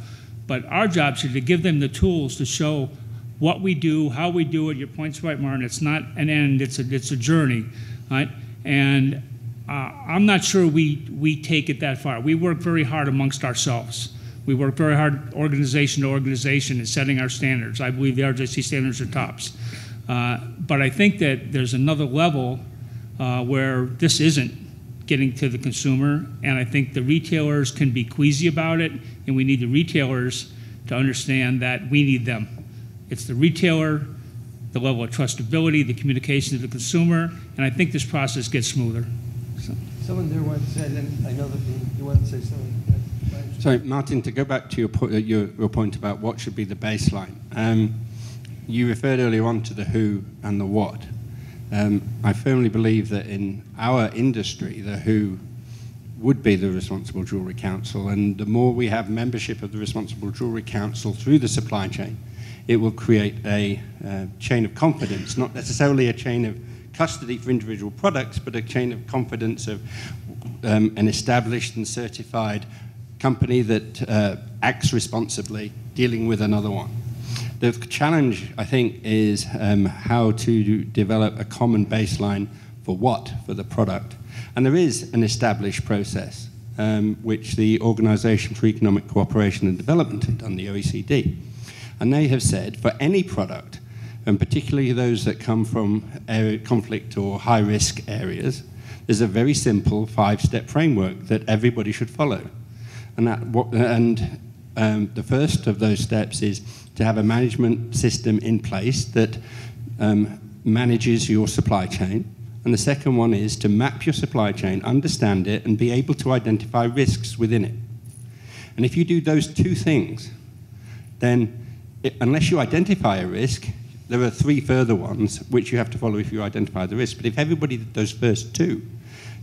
[SPEAKER 14] but our job should be to give them the tools to show what we do, how we do it. Your point's right, Martin. It's not an end, it's a journey, right? And I'm not sure we take it that far. We work very hard amongst ourselves. We work very hard organization to organization in setting our standards. I believe the RJC standards are tops. But I think that there's another level where this isn't getting to the consumer, and I think the retailers can be queasy about it, and we need the retailers to understand that we need them. It's the retailer, the level of trustability, the communication to the consumer, and I think this process gets smoother. So.
[SPEAKER 1] Someone there wanted to say, and I know that you wanted to say something.
[SPEAKER 15] So, Martin, to go back to your point about what should be the baseline, you referred earlier on to the who and the what. I firmly believe that in our industry, the who would be the Responsible Jewellery Council, and the more we have membership of the Responsible Jewellery Council through the supply chain, it will create a chain of confidence, not necessarily a chain of custody for individual products, but a chain of confidence of an established and certified company that acts responsibly, dealing with another one. The challenge, I think, is how to develop a common baseline for the product. And there is an established process, which the Organization for Economic Cooperation and Development have done, the OECD. And they have said, for any product, and particularly those that come from conflict or high-risk areas, there's a very simple 5-step framework that everybody should follow. And the first of those steps is to have a management system in place that manages your supply chain. And the second one is to map your supply chain, understand it, and be able to identify risks within it. And if you do those two things, then unless you identify a risk, there are 3 further ones which you have to follow if you identify the risk. But if everybody did those first 2,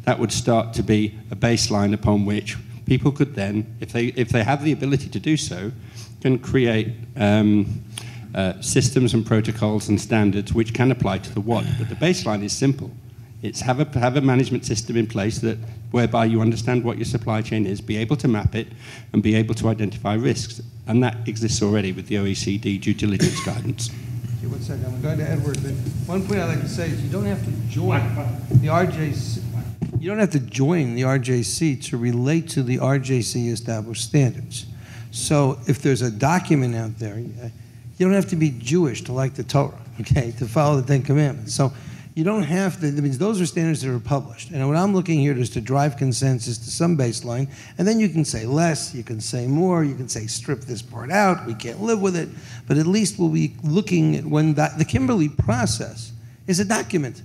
[SPEAKER 15] that would start to be a baseline upon which people could then, if they have the ability to do so, can create systems and protocols and standards which can apply to the what. But the baseline is simple. It's have a management system in place whereby you understand what your supply chain is, be able to map it, and be able to identify risks. And that exists already with the OECD due diligence guidance.
[SPEAKER 1] Okay, 1 second. I'm going to Edward. But one point I'd like to say is you don't have to join the RJC. You don't have to join the RJC to relate to the RJC established standards. So if there's a document out there, you don't have to be Jewish to like the Torah, okay, to follow the 10 Commandments. So you don't have to, I mean, those are standards that are published. And what I'm looking here is to drive consensus to some baseline, and then you can say less, you can say more, you can say strip this part out, we can't live with it, but at least we'll be looking at when the Kimberley process is a document.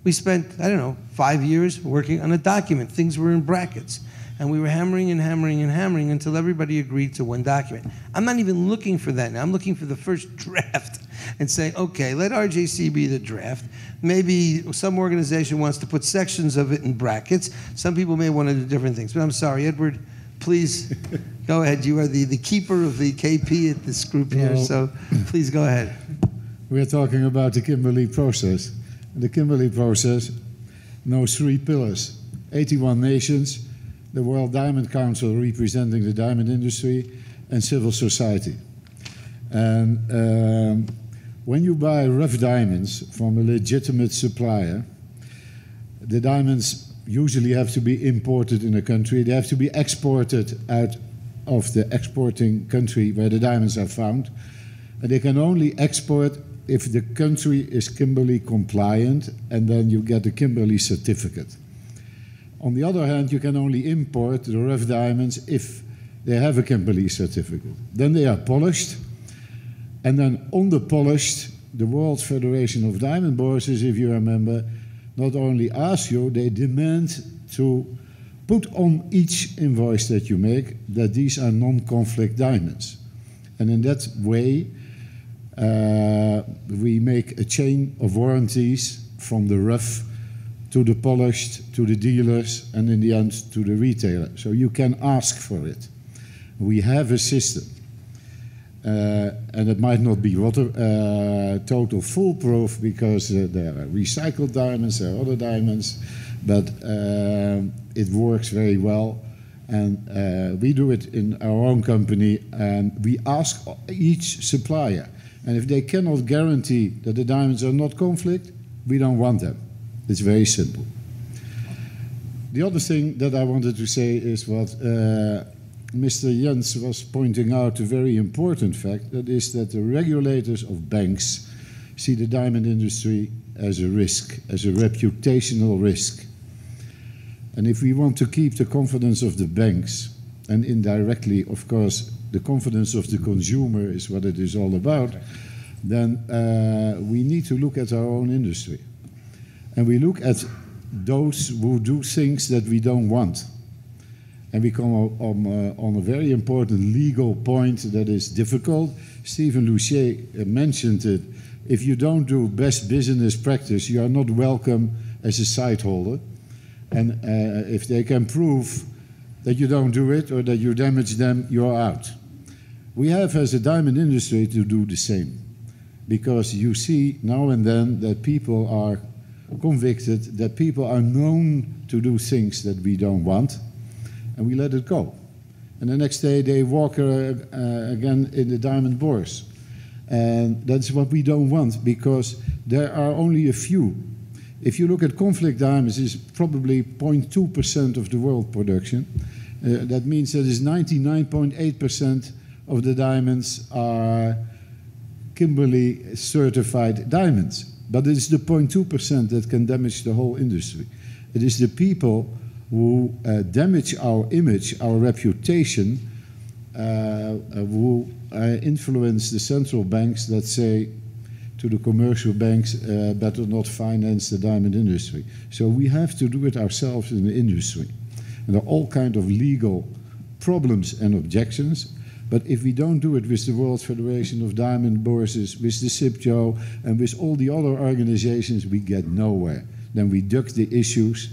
[SPEAKER 1] We spent, I don't know, 5 years working on a document. Things were in brackets. And we were hammering and hammering and hammering until everybody agreed to one document. I'm not even looking for that now. I'm looking for the first draft and saying, okay, let RJC be the draft. Maybe some organization wants to put sections of it in brackets. Some people may want to do different things. But I'm sorry, Edward, Please go ahead. You are the keeper of the KP at this group here,
[SPEAKER 13] Well,
[SPEAKER 1] so please go ahead.
[SPEAKER 13] We're talking about the Kimberley process. The Kimberley process knows 3 pillars: 81 nations, the World Diamond Council representing the diamond industry, and civil society. And when you buy rough diamonds from a legitimate supplier, the diamonds usually have to be imported in a country. They have to be exported out of the exporting country where the diamonds are found. And they can only export if the country is Kimberley compliant, and then you get a Kimberley certificate. On the other hand, you can only import the rough diamonds if they have a Kimberley certificate. Then they are polished, and then on the polished, the World Federation of Diamond Bourses, if you remember, not only ask you, they demand to put on each invoice that you make that these are non-conflict diamonds. And in that way, we make a chain of warranties from the rough to the polished, to the dealers, and in the end to the retailer. So you can ask for it. We have a system. And it might not be total foolproof because there are recycled diamonds, there are other diamonds, but it works very well. And we do it in our own company, and we ask each supplier. And if they cannot guarantee that the diamonds are not conflict, we don't want them. It's very simple. The other thing that I wanted to say is what Mr. Jens was pointing out, a very important fact, that is that the regulators of banks see the diamond industry as a risk, as a reputational risk. And if we want to keep the confidence of the banks, and indirectly, of course, the confidence of the consumer is what it is all about, then we need to look at our own industry. And we look at those who do things that we don't want. And we come on a very important legal point that is difficult. Stephen Lussier mentioned it. If you don't do best business practice, you are not welcome as a site holder. And if they can prove that you don't do it or that you damage them, you're out. We have, as a diamond industry, to do the same. Because you see now and then that people are convicted, that people are known to do things that we don't want, and we let it go. And the next day they walk again in the diamond bourse. And that's what we don't want, because there are only a few. If you look at conflict diamonds, it's probably 0.2% of the world production. That means that is 99.8% of the diamonds are Kimberley certified diamonds. But it is the 0.2% that can damage the whole industry. It is the people who damage our image, our reputation, who influence the central banks that say to the commercial banks, better not finance the diamond industry. So we have to do it ourselves in the industry. And there are all kinds of legal problems and objections. But if we don't do it with the World Federation of Diamond Bourses, with the CIPJO, and with all the other organizations, we get nowhere. Then we duck the issues,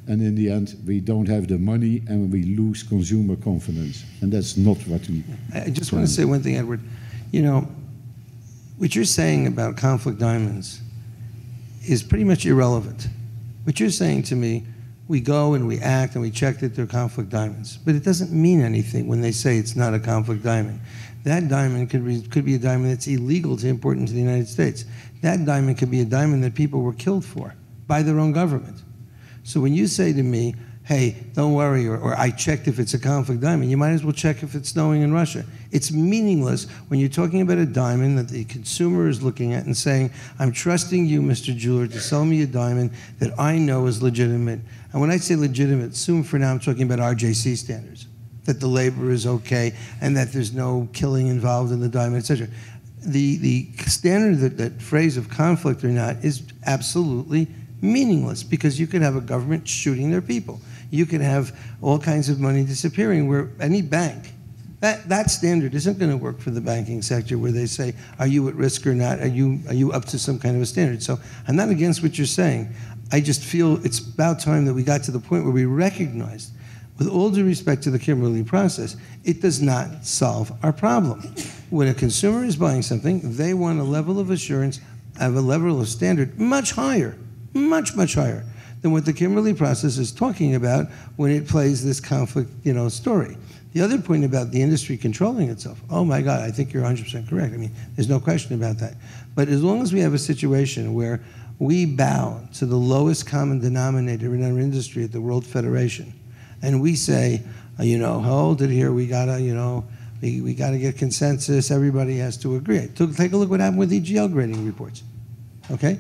[SPEAKER 13] and in the end, we don't have the money, and we lose consumer confidence. And that's not what we...
[SPEAKER 1] I just want to say one thing, Edward. You know, what you're saying about conflict diamonds is pretty much irrelevant. What you're saying to me, we go and we act and we check that they're conflict diamonds. But it doesn't mean anything when they say it's not a conflict diamond. That diamond could be a diamond that's illegal to import into the United States. That diamond could be a diamond that people were killed for by their own government. So when you say to me, hey, don't worry, or I checked if it's a conflict diamond, you might as well check if it's snowing in Russia. It's meaningless when you're talking about a diamond that the consumer is looking at and saying, I'm trusting you, Mr. Jeweler, to sell me a diamond that I know is legitimate. And when I say legitimate, assume for now I'm talking about RJC standards, that the labor is okay and that there's no killing involved in the diamond, etc. The standard, that phrase of conflict or not, is absolutely meaningless, because you could have a government shooting their people. You could have all kinds of money disappearing, where any bank, that standard isn't going to work for the banking sector, where they say, are you at risk or not? Are you up to some kind of a standard? So I'm not against what you're saying. I just feel it's about time that we got to the point where we recognized with all due respect to the Kimberley process, it does not solve our problem. When a consumer is buying something, they want a level of assurance, have a level of standard much higher, much, much higher than what the Kimberley process is talking about when it plays this conflict, story. The other point about the industry controlling itself, oh my God, I think you're 100% correct. I mean, there's no question about that. But as long as we have a situation where we bow to the lowest common denominator in our industry at the World Federation, and we say, hold it here, we gotta get consensus, everybody has to agree. Take a look what happened with EGL grading reports, okay?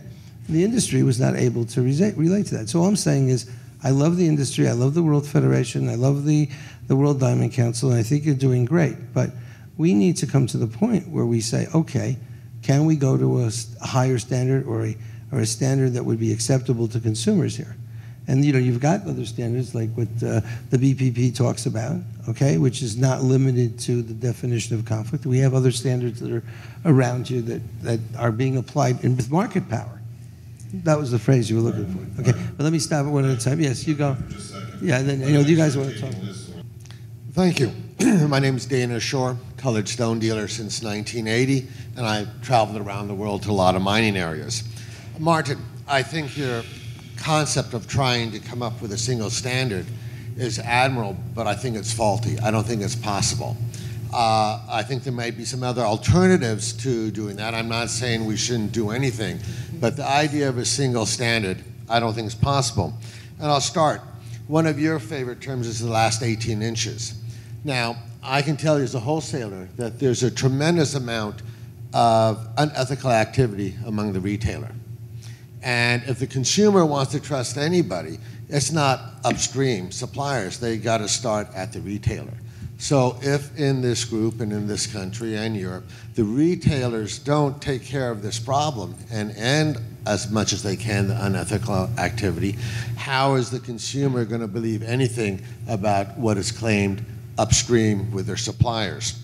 [SPEAKER 1] The industry was not able to relate to that. So all I'm saying is, I love the industry, I love the World Federation, I love the World Diamond Council, and I think you're doing great. But we need to come to the point where we say, okay, can we go to a higher standard or a standard that would be acceptable to consumers here? And you've got other standards like what the BPP talks about, okay, which is not limited to the definition of conflict. We have other standards that are around you that are being applied with market power. That was the phrase you were looking for. Okay, but let me stop it one at a time. Yes, you go. Yeah, then you guys want to talk.
[SPEAKER 16] Thank you. My name is Dana Shore, colored stone dealer since 1980, and I've traveled around the world to a lot of mining areas. Martin, I think your concept of trying to come up with a single standard is admirable, but I think it's faulty. I don't think it's possible. I think there might be some other alternatives to doing that. I'm not saying we shouldn't do anything, but the idea of a single standard, I don't think is possible. And I'll start. One of your favorite terms is the last 18 inches. Now, I can tell you as a wholesaler that there's a tremendous amount of unethical activity among the retailer. And if the consumer wants to trust anybody, it's not upstream suppliers. They got to start at the retailer. So if in this group and in this country and Europe, the retailers don't take care of this problem and end as much as they can the unethical activity, how is the consumer going to believe anything about what is claimed upstream with their suppliers?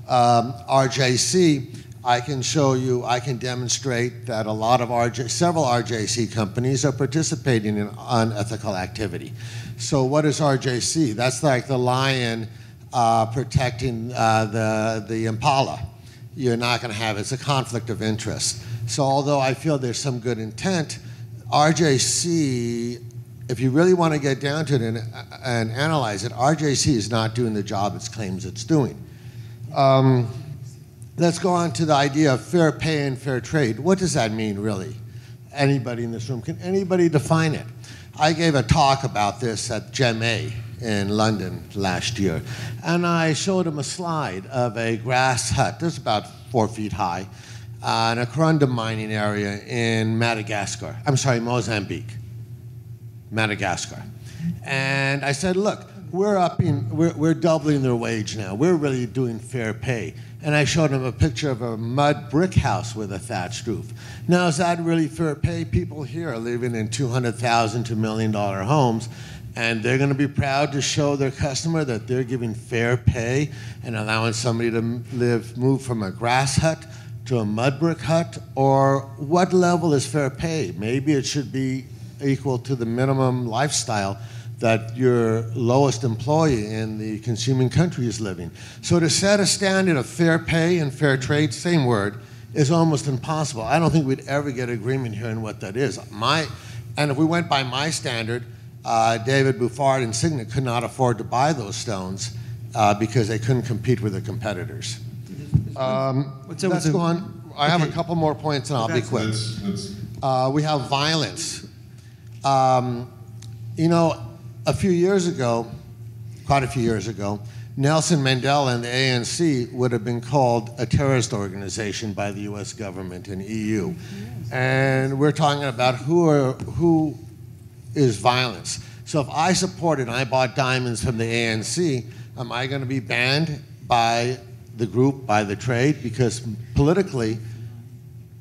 [SPEAKER 16] RJC, I can show you, I can demonstrate that a lot of several RJC companies are participating in unethical activity. So what is RJC? That's like the lion protecting the impala. You're not going to have, it's a conflict of interest. So although I feel there's some good intent, RJC, if you really want to get down to it and analyze it, RJC is not doing the job it claims it's doing. Let's go on to the idea of fair pay and fair trade. What does that mean, really? Anybody in this room, can anybody define it? I gave a talk about this at Gem A in London last year, and I showed them a slide of a grass hut that's about 4 feet high in a corundum mining area in Madagascar. I'm sorry, Mozambique, Madagascar. And I said, look, we're doubling their wage now. We're really doing fair pay. And I showed them a picture of a mud brick house with a thatched roof. Now, is that really fair pay? People here are living in $200,000 to $1 million homes, and they're going to be proud to show their customer that they're giving fair pay and allowing somebody to move from a grass hut to a mud brick hut? Or what level is fair pay? Maybe it should be equal to the minimum lifestyle that your lowest employee in the consuming country is living. So to set a standard of fair pay and fair trade, same word, is almost impossible. I don't think we'd ever get agreement here on what that is. And if we went by my standard, David Bouffard and Signet could not afford to buy those stones because they couldn't compete with their competitors. Let's go on. I have a couple more points and I'll be quick. We have violence. You know, a few years ago, quite a few years ago, Nelson Mandela and the ANC would have been called a terrorist organization by the US government and EU. And we're talking about who is violence. So if I supported and I bought diamonds from the ANC, am I going to be banned by the group, by the trade? Because politically,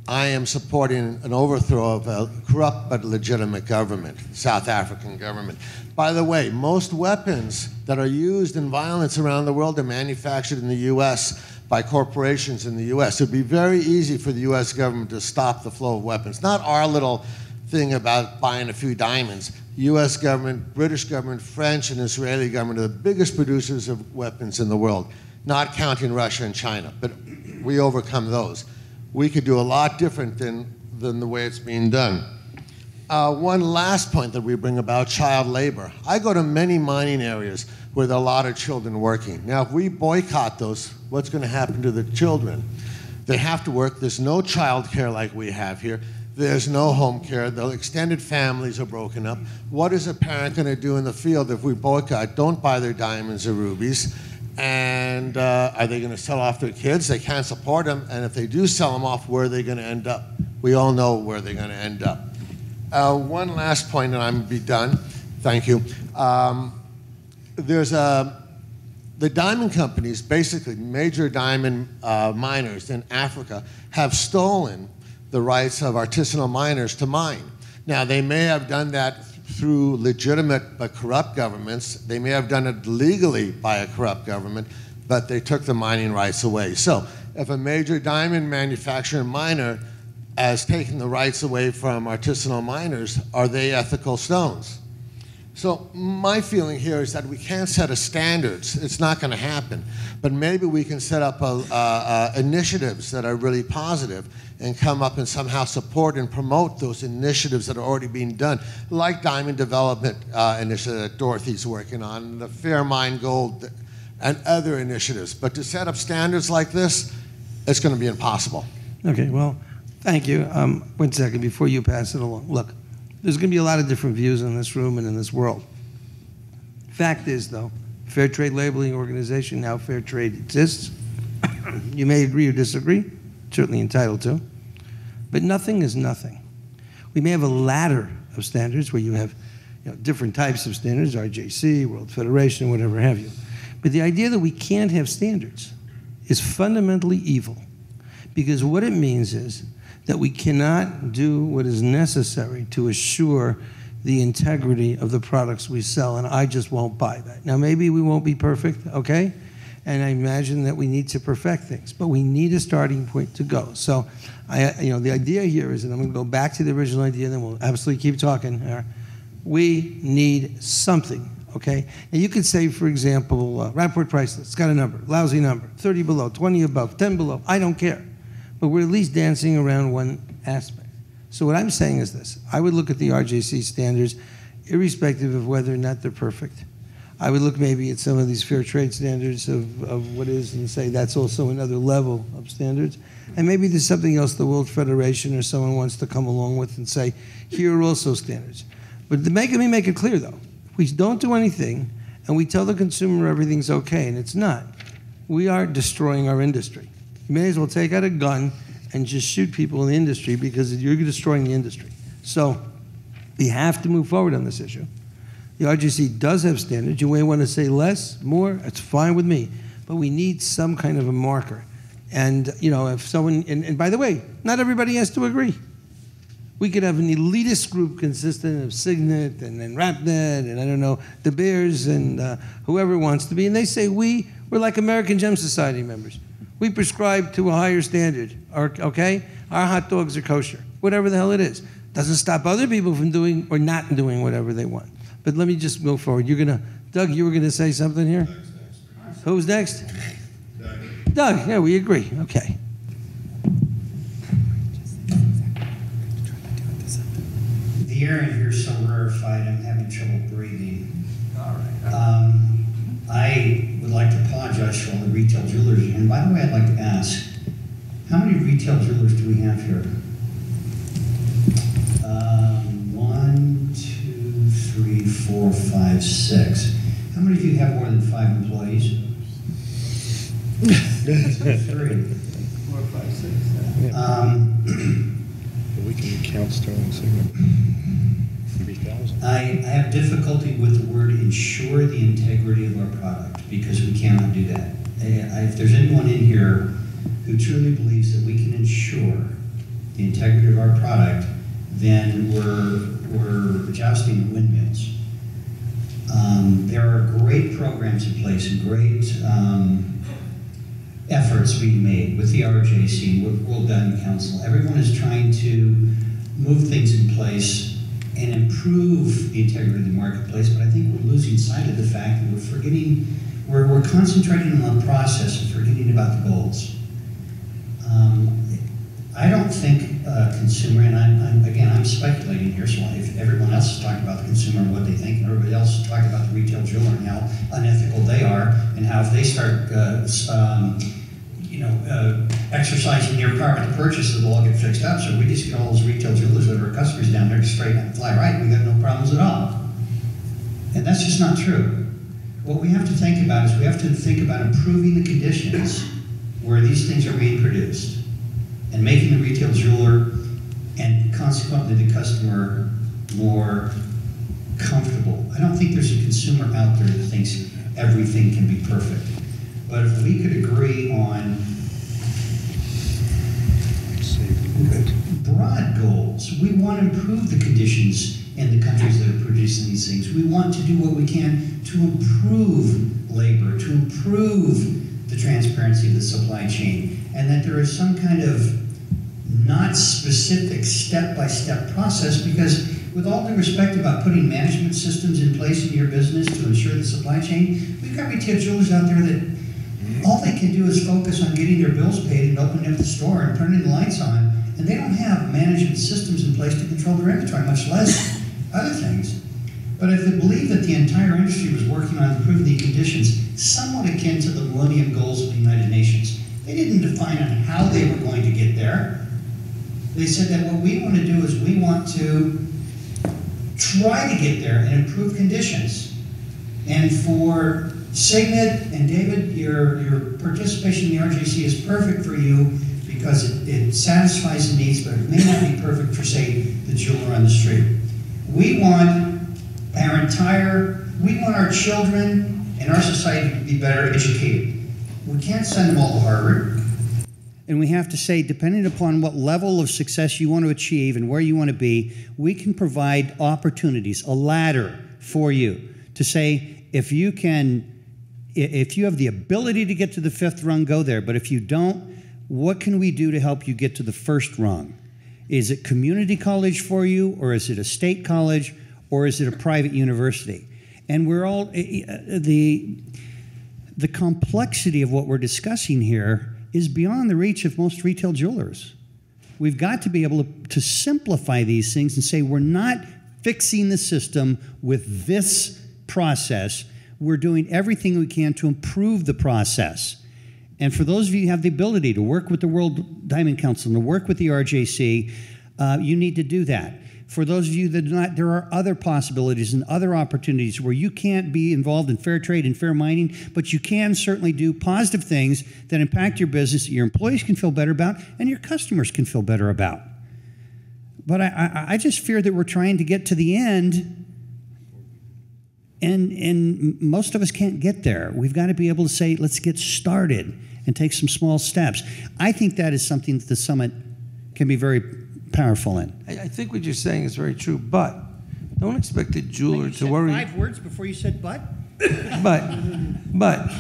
[SPEAKER 16] I am supporting an overthrow of a corrupt but legitimate government, South African government. By the way, most weapons that are used in violence around the world are manufactured in the US by corporations in the US. It would be very easy for the US government to stop the flow of weapons. Not our little thing about buying a few diamonds. U.S. government, British government, French and Israeli government are the biggest producers of weapons in the world, not counting Russia and China, but we overcome those. We could do a lot different than the way it's being done. One last point that we bring about, child labor. I go to many mining areas where there are a lot of children working. Now, if we boycott those, what's going to happen to the children? They have to work. There's no child care like we have here. There's no home care. The extended families are broken up. What is a parent going to do in the field if we boycott? Don't buy their diamonds or rubies. And are they going to sell off their kids? They can't support them. And if they do sell them off, where are they going to end up? We all know where they're going to end up. One last point, and I'm going to be done. Thank you. The diamond companies, basically major diamond miners in Africa, have stolen the rights of artisanal miners to mine. Now, they may have done that through legitimate but corrupt governments. They may have done it legally by a corrupt government, but they took the mining rights away. So if a major diamond manufacturer and miner has taken the rights away from artisanal miners, are they ethical stones? So my feeling here is that we can't set a standards. It's not going to happen. But maybe we can set up initiatives that are really positive and come up and somehow support and promote those initiatives that are already being done, like Diamond Development Initiative that Dorothy's working on, the Fair Mine Gold, and other initiatives. But to set up standards like this, it's going to be impossible.
[SPEAKER 1] Okay, well, thank you. 1 second before you pass it along. Look, there's going to be a lot of different views in this room and in this world. Fact is, though, Fair Trade Labeling Organization, now Fair Trade exists. You may agree or disagree, certainly entitled to, but nothing is nothing. We may have a ladder of standards where you have different types of standards, RJC, World Federation, whatever have you. But the idea that we can't have standards is fundamentally evil, because what it means is that we cannot do what is necessary to assure the integrity of the products we sell, and I just won't buy that. Now, maybe we won't be perfect, okay? And I imagine that we need to perfect things, but we need a starting point to go. So, the idea here is, and I'm going to go back to the original idea, and then we'll absolutely keep talking. We need something, okay? And you could say, for example, Rapaport price list, it's got a number, lousy number, 30 below, 20 above, 10 below, I don't care. But we're at least dancing around one aspect. So what I'm saying is this. I would look at the RJC standards, irrespective of whether or not they're perfect. I would look maybe at some of these fair trade standards of what is, and say that's also another level of standards. And maybe there's something else the World Federation or someone wants to come along with and say, here are also standards. But let me make it clear, though. If we don't do anything and we tell the consumer everything's okay, and it's not, we are destroying our industry. You may as well take out a gun and just shoot people in the industry, because you're destroying the industry. So we have to move forward on this issue. The RGC does have standards. You may want to say less, more, that's fine with me. But we need some kind of a marker. And, if someone, and by the way, not everybody has to agree. We could have an elitist group consistent of Signet and RapNet and I don't know, De Beers and whoever it wants to be. And they say we're like American Gem Society members. We prescribe to a higher standard, okay? Our hot dogs are kosher, whatever the hell it is. Doesn't stop other people from doing or not doing whatever they want. But let me just go forward. Doug, you were going to say something here? Who's next? Doug, yeah, we agree. Okay.
[SPEAKER 17] The air in here is so rarefied, I'm having trouble breathing. All right. I would like to apologize for all the retail jewelers. And by the way, I'd like to ask, how many retail jewelers do we have here? 1, 2, 3, 4, 5, 6. How many of you have more than 5 employees? 3. 4, 5, 6.
[SPEAKER 9] We can count Sterling Signet. 3,000.
[SPEAKER 17] I have difficulty with the word ensure the integrity of our product, because we cannot do that. If there's anyone in here who truly believes that we can ensure the integrity of our product, then we're jousting windmills. There are great programs in place and great efforts being made with the RJC, with World Diamond Council. Everyone is trying to move things in place and improve the integrity of the marketplace, but I think we're losing sight of the fact that we're concentrating on the process and forgetting about the goals. I don't think consumer, and I'm speculating here, so if everyone else is talking about the consumer and what they think, and everybody else is talking about the retail jeweler and how unethical they are, and how if they start exercising their power to purchase, it'll all get fixed up. So we just get all those retail jewelers that are customers down there to straighten up and fly right, we got no problems at all. And that's just not true. What we have to think about is we have to think about improving the conditions where these things are being produced and making the retail jeweler and consequently the customer more comfortable. I don't think there's a consumer out there that thinks everything can be perfect. But if we could agree on broad goals, we want to improve the conditions in the countries that are producing these things. We want to do what we can to improve labor, to improve the transparency of the supply chain, and that there is some kind of not specific step-by-step process, because with all due respect about putting management systems in place in your business to ensure the supply chain, we've got retail jewelers out there that all they can do is focus on getting their bills paid and opening up the store and turning the lights on, and they don't have management systems in place to control their inventory, much less other things. But if they believe that the entire industry was working on improving the conditions somewhat akin to the Millennium Goals of the United Nations, they didn't define on how they were going to get there. They said that what we want to do is we want to try to get there and improve conditions. And for Signet and David, your participation in the RJC is perfect for you because it satisfies the needs, but it may not be perfect for, say, the jeweler on the street. We want our children and our society to be better educated. We can't send them all to Harvard.
[SPEAKER 18] And we have to say, depending upon what level of success you want to achieve and where you want to be, we can provide opportunities, a ladder for you to say, if you have the ability to get to the 5th rung, go there. But if you don't, what can we do to help you get to the 1st rung? Is it community college for you, or is it a state college, or is it a private university? And we're all, the complexity of what we're discussing here is beyond the reach of most retail jewelers. We've got to be able to simplify these things and say, we're not fixing the system with this process. We're doing everything we can to improve the process. And for those of you who have the ability to work with the World Diamond Council and to work with the RJC, you need to do that. For those of you that do not, there are other possibilities and other opportunities where you can't be involved in fair trade and fair mining, but you can certainly do positive things that impact your business that your employees can feel better about and your customers can feel better about. But I just fear that we're trying to get to the end, and most of us can't get there. We've got to be able to say, let's get started and take some small steps. I think that is something that the summit can be very powerful in.
[SPEAKER 1] I think what you're saying is very true, but don't expect the jeweler to worry.
[SPEAKER 19] 5 words before you said but?
[SPEAKER 1] But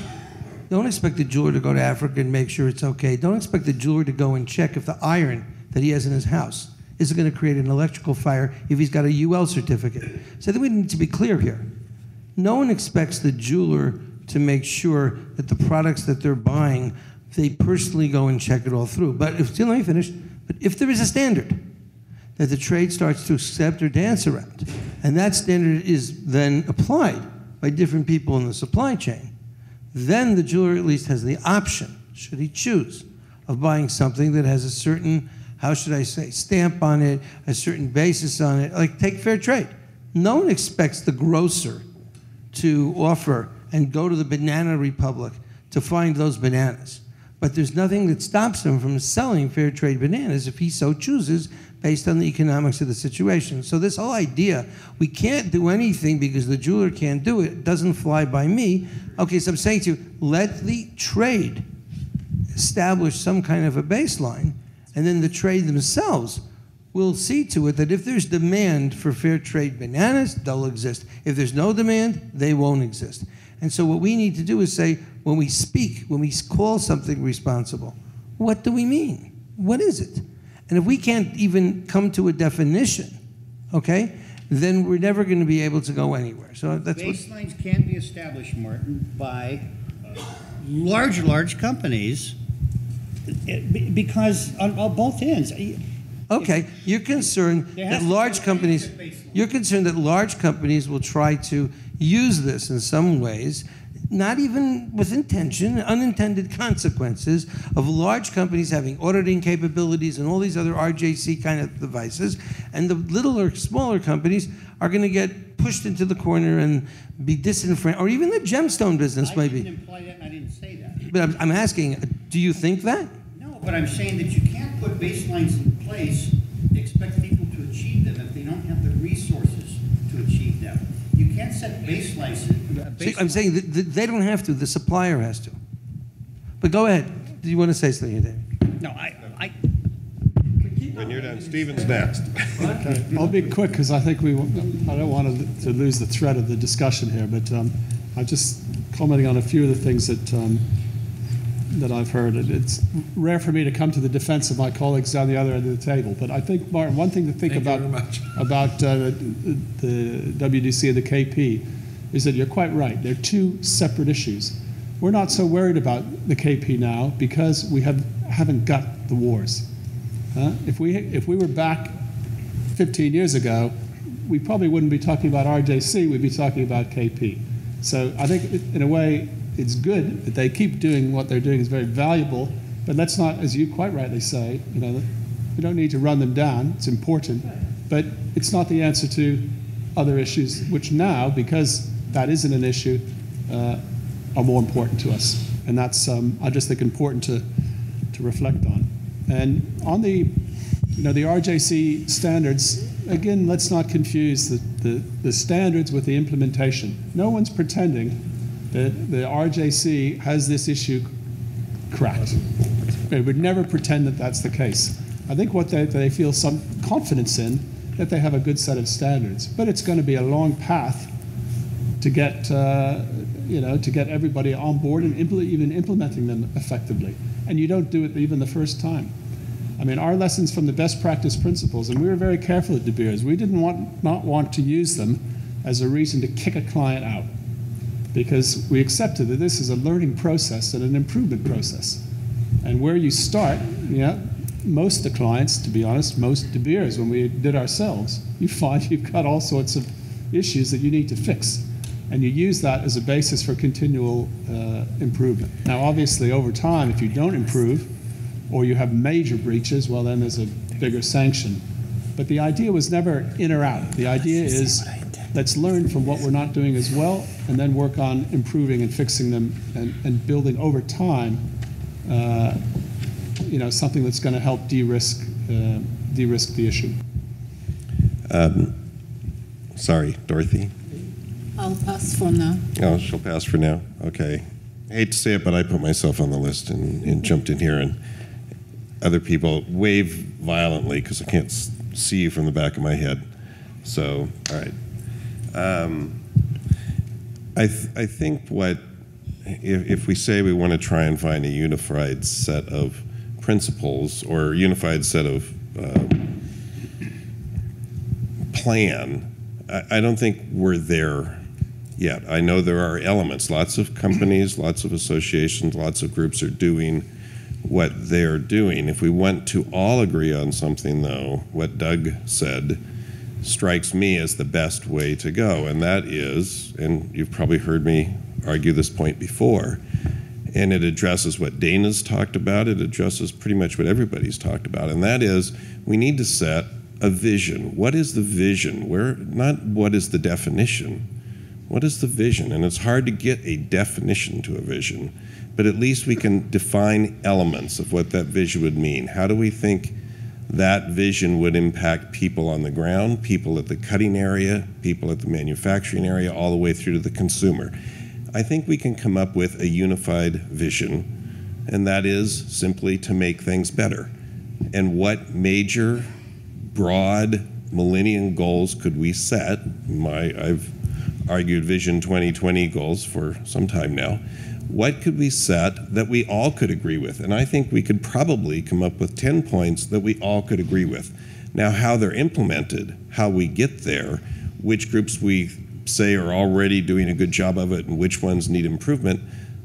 [SPEAKER 1] don't expect the jeweler to go to Africa and make sure it's okay. Don't expect the jeweler to go and check if the iron that he has in his house is going to create an electrical fire if he's got a UL certificate. So I think we need to be clear here. No one expects the jeweler to make sure that the products that they're buying, they personally go and check it all through. But let me finish. But if there is a standard that the trade starts to accept or dance around, and that standard is then applied by different people in the supply chain, then the jeweler at least has the option, should he choose, of buying something that has a certain, how should I say, stamp on it, a certain basis on it. Like, take fair trade. No one expects the grocer to offer and go to the Banana Republic to find those bananas. But there's nothing that stops him from selling fair trade bananas if he so chooses based on the economics of the situation. So this whole idea, we can't do anything because the jeweler can't do it, doesn't fly by me. Okay, so I'm saying to you, let the trade establish some kind of a baseline, and then the trade themselves will see to it that if there's demand for fair trade bananas, they'll exist. If there's no demand, they won't exist. And so what we need to do is say, when we speak, when we call something responsible, what do we mean? What is it? And if we can't even come to a definition, okay, then we're never going to be able to go anywhere. So that's
[SPEAKER 18] baselines can be established, Martin, by large companies, because on both ends.
[SPEAKER 1] Okay, you're concerned that large companies. You're concerned that large companies will try to use this in some ways, not even with intention, unintended consequences of large companies having auditing capabilities and all these other RJC kind of devices, and the little or smaller companies are going to get pushed into the corner and be disenfranchised, or even the gemstone business maybe.
[SPEAKER 18] I didn't imply that, and I didn't say that.
[SPEAKER 1] But I'm asking, do you think that?
[SPEAKER 18] No, but I'm saying that you can't put baselines in place, expect people to achieve them if they don't have the resources to achieve them. You can't set baselines.
[SPEAKER 1] See, I'm saying that they don't have to, the supplier has to. But go ahead. Do you want to say something, David?
[SPEAKER 18] No, I
[SPEAKER 19] When you're done, Stephen's next.
[SPEAKER 7] Okay. I'll be quick because I think I don't want to lose the thread of the discussion here, but I'm just commenting on a few of the things that I've heard. It's rare for me to come to the defense of my colleagues down the other end of the table, but I think, Martin, one thing to think about the WDC and the KP is that you're quite right. They're two separate issues. We're not so worried about the KP now because we haven't got the wars. If we were back 15 years ago, we probably wouldn't be talking about RJC, we'd be talking about KP. So I think in a way it's good that they keep doing what they're doing is very valuable, but let's not, as you quite rightly say, we don't need to run them down, it's important, but it's not the answer to other issues which now, because that isn't an issue, are more important to us. And that's, I just think, important to reflect on. And on the RJC standards, again, let's not confuse the standards with the implementation. No one's pretending that the RJC has this issue cracked. They would never pretend that that's the case. I think what they feel some confidence in, that they have a good set of standards. But it's going to be a long path to get, to get everybody on board and even implementing them effectively. And you don't do it even the first time. I mean, our lessons from the best practice principles, and we were very careful at De Beers, we didn't not want to use them as a reason to kick a client out, because we accepted that this is a learning process and an improvement process. And where you start, most of the clients, to be honest, most De Beers, when we did ourselves, you find you've got all sorts of issues that you need to fix. And you use that as a basis for continual improvement. Now, obviously, over time, if you don't improve, or you have major breaches, well, then there's a bigger sanction. But the idea was never in or out. The idea is, let's learn from what we're not doing as well, and then work on improving and fixing them and building over time, something that's going to help de-risk the issue.
[SPEAKER 19] Sorry, Dorothy.
[SPEAKER 4] I'll pass for now.
[SPEAKER 19] Oh, she'll pass for now. Okay. I hate to say it, but I put myself on the list and jumped in here, and other people wave violently because I can't see you from the back of my head. So, all right. I think if we say we want to try and find a unified set of principles or a unified set of plan, I don't think we're there yet. I know there are elements. Lots of companies, lots of associations, lots of groups are doing what they're doing. If we want to all agree on something, though, what Doug said strikes me as the best way to go, and that is, and you've probably heard me argue this point before, and it addresses what Dana's talked about, it addresses pretty much what everybody's talked about, and that is we need to set a vision. What is the vision? Not what is the definition. What is the vision? And it's hard to get a definition to a vision, but at least we can define elements of what that vision would mean. How do we think that vision would impact people on the ground, people at the cutting area, people at the manufacturing area, all the way through to the consumer? I think we can come up with a unified vision, and that is simply to make things better. And what major, broad millennium goals could we set? I've argued Vision 2020 goals for some time now. what could we set that we all could agree with? And I think we could probably come up with 10 points that we all could agree with. Now, how they're implemented, how we get there, which groups we say are already doing a good job of it and which ones need improvement,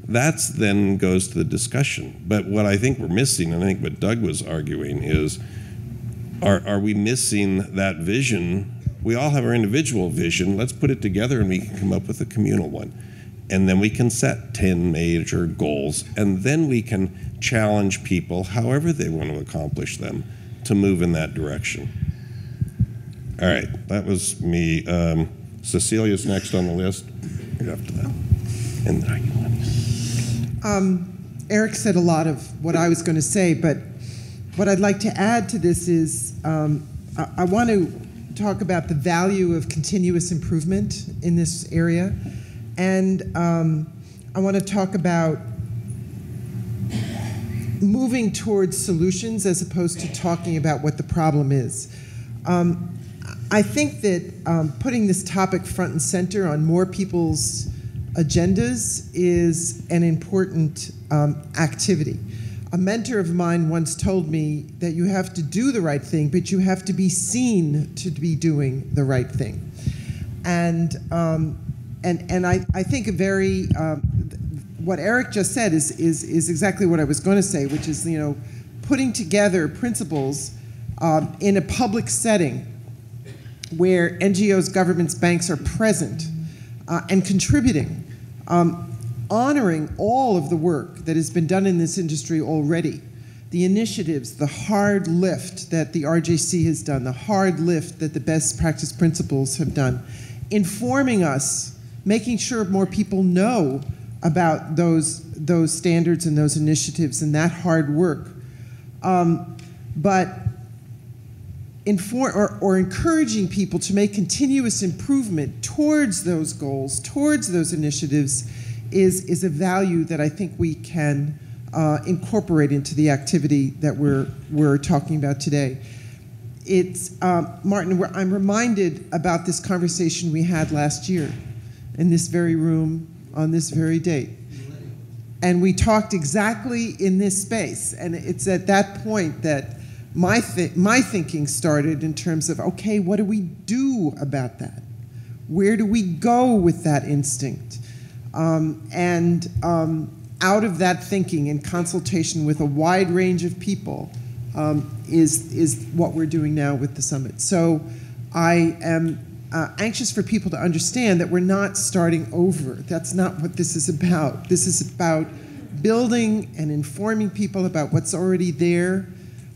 [SPEAKER 19] that's then goes to the discussion. But what I think we're missing, and I think what Doug was arguing, is are we missing that vision? We all have our individual vision. Let's put it together and we can come up with a communal one. And then we can set 10 major goals, and then we can challenge people, however they want to accomplish them, to move in that direction. All right, that was me. Cecilia's next on the list. You're after that. And then
[SPEAKER 3] Erik said a lot of what I was going to say, but what I'd like to add to this is I want to talk about the value of continuous improvement in this area. And I want to talk about moving towards solutions as opposed to talking about what the problem is. I think that putting this topic front and center on more people's agendas is an important activity. A mentor of mine once told me that you have to do the right thing, but you have to be seen to be doing the right thing. And I think a very, what Erik just said is exactly what I was going to say, which is, you know, putting together principles in a public setting where NGOs, governments, banks are present and contributing, honoring all of the work that has been done in this industry already, the initiatives, the hard lift that the RJC has done, the hard lift that the best practice principles have done, informing us, making sure more people know about those standards and those initiatives and that hard work. But encouraging people to make continuous improvement towards those goals, towards those initiatives, is a value that I think we can incorporate into the activity that we're talking about today. It's, Martin, I'm reminded about this conversation we had last year in this very room on this very date. And we talked exactly in this space. And it's at that point that my thinking started in terms of, okay, what do we do about that? Where do we go with that instinct? Out of that thinking in consultation with a wide range of people is what we're doing now with the summit. So I am anxious for people to understand that we're not starting over. That's not what this is about. This is about building and informing people about what's already there,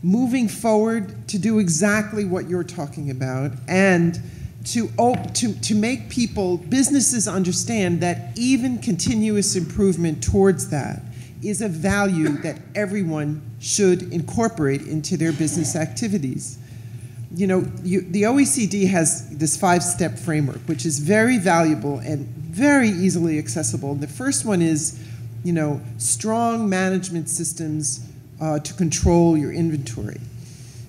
[SPEAKER 3] moving forward to do exactly what you're talking about, and to make people, businesses understand that even continuous improvement towards that is a value that everyone should incorporate into their business activities. You know, the OECD has this 5-step framework, which is very valuable and very easily accessible. The first one is, you know, strong management systems to control your inventory.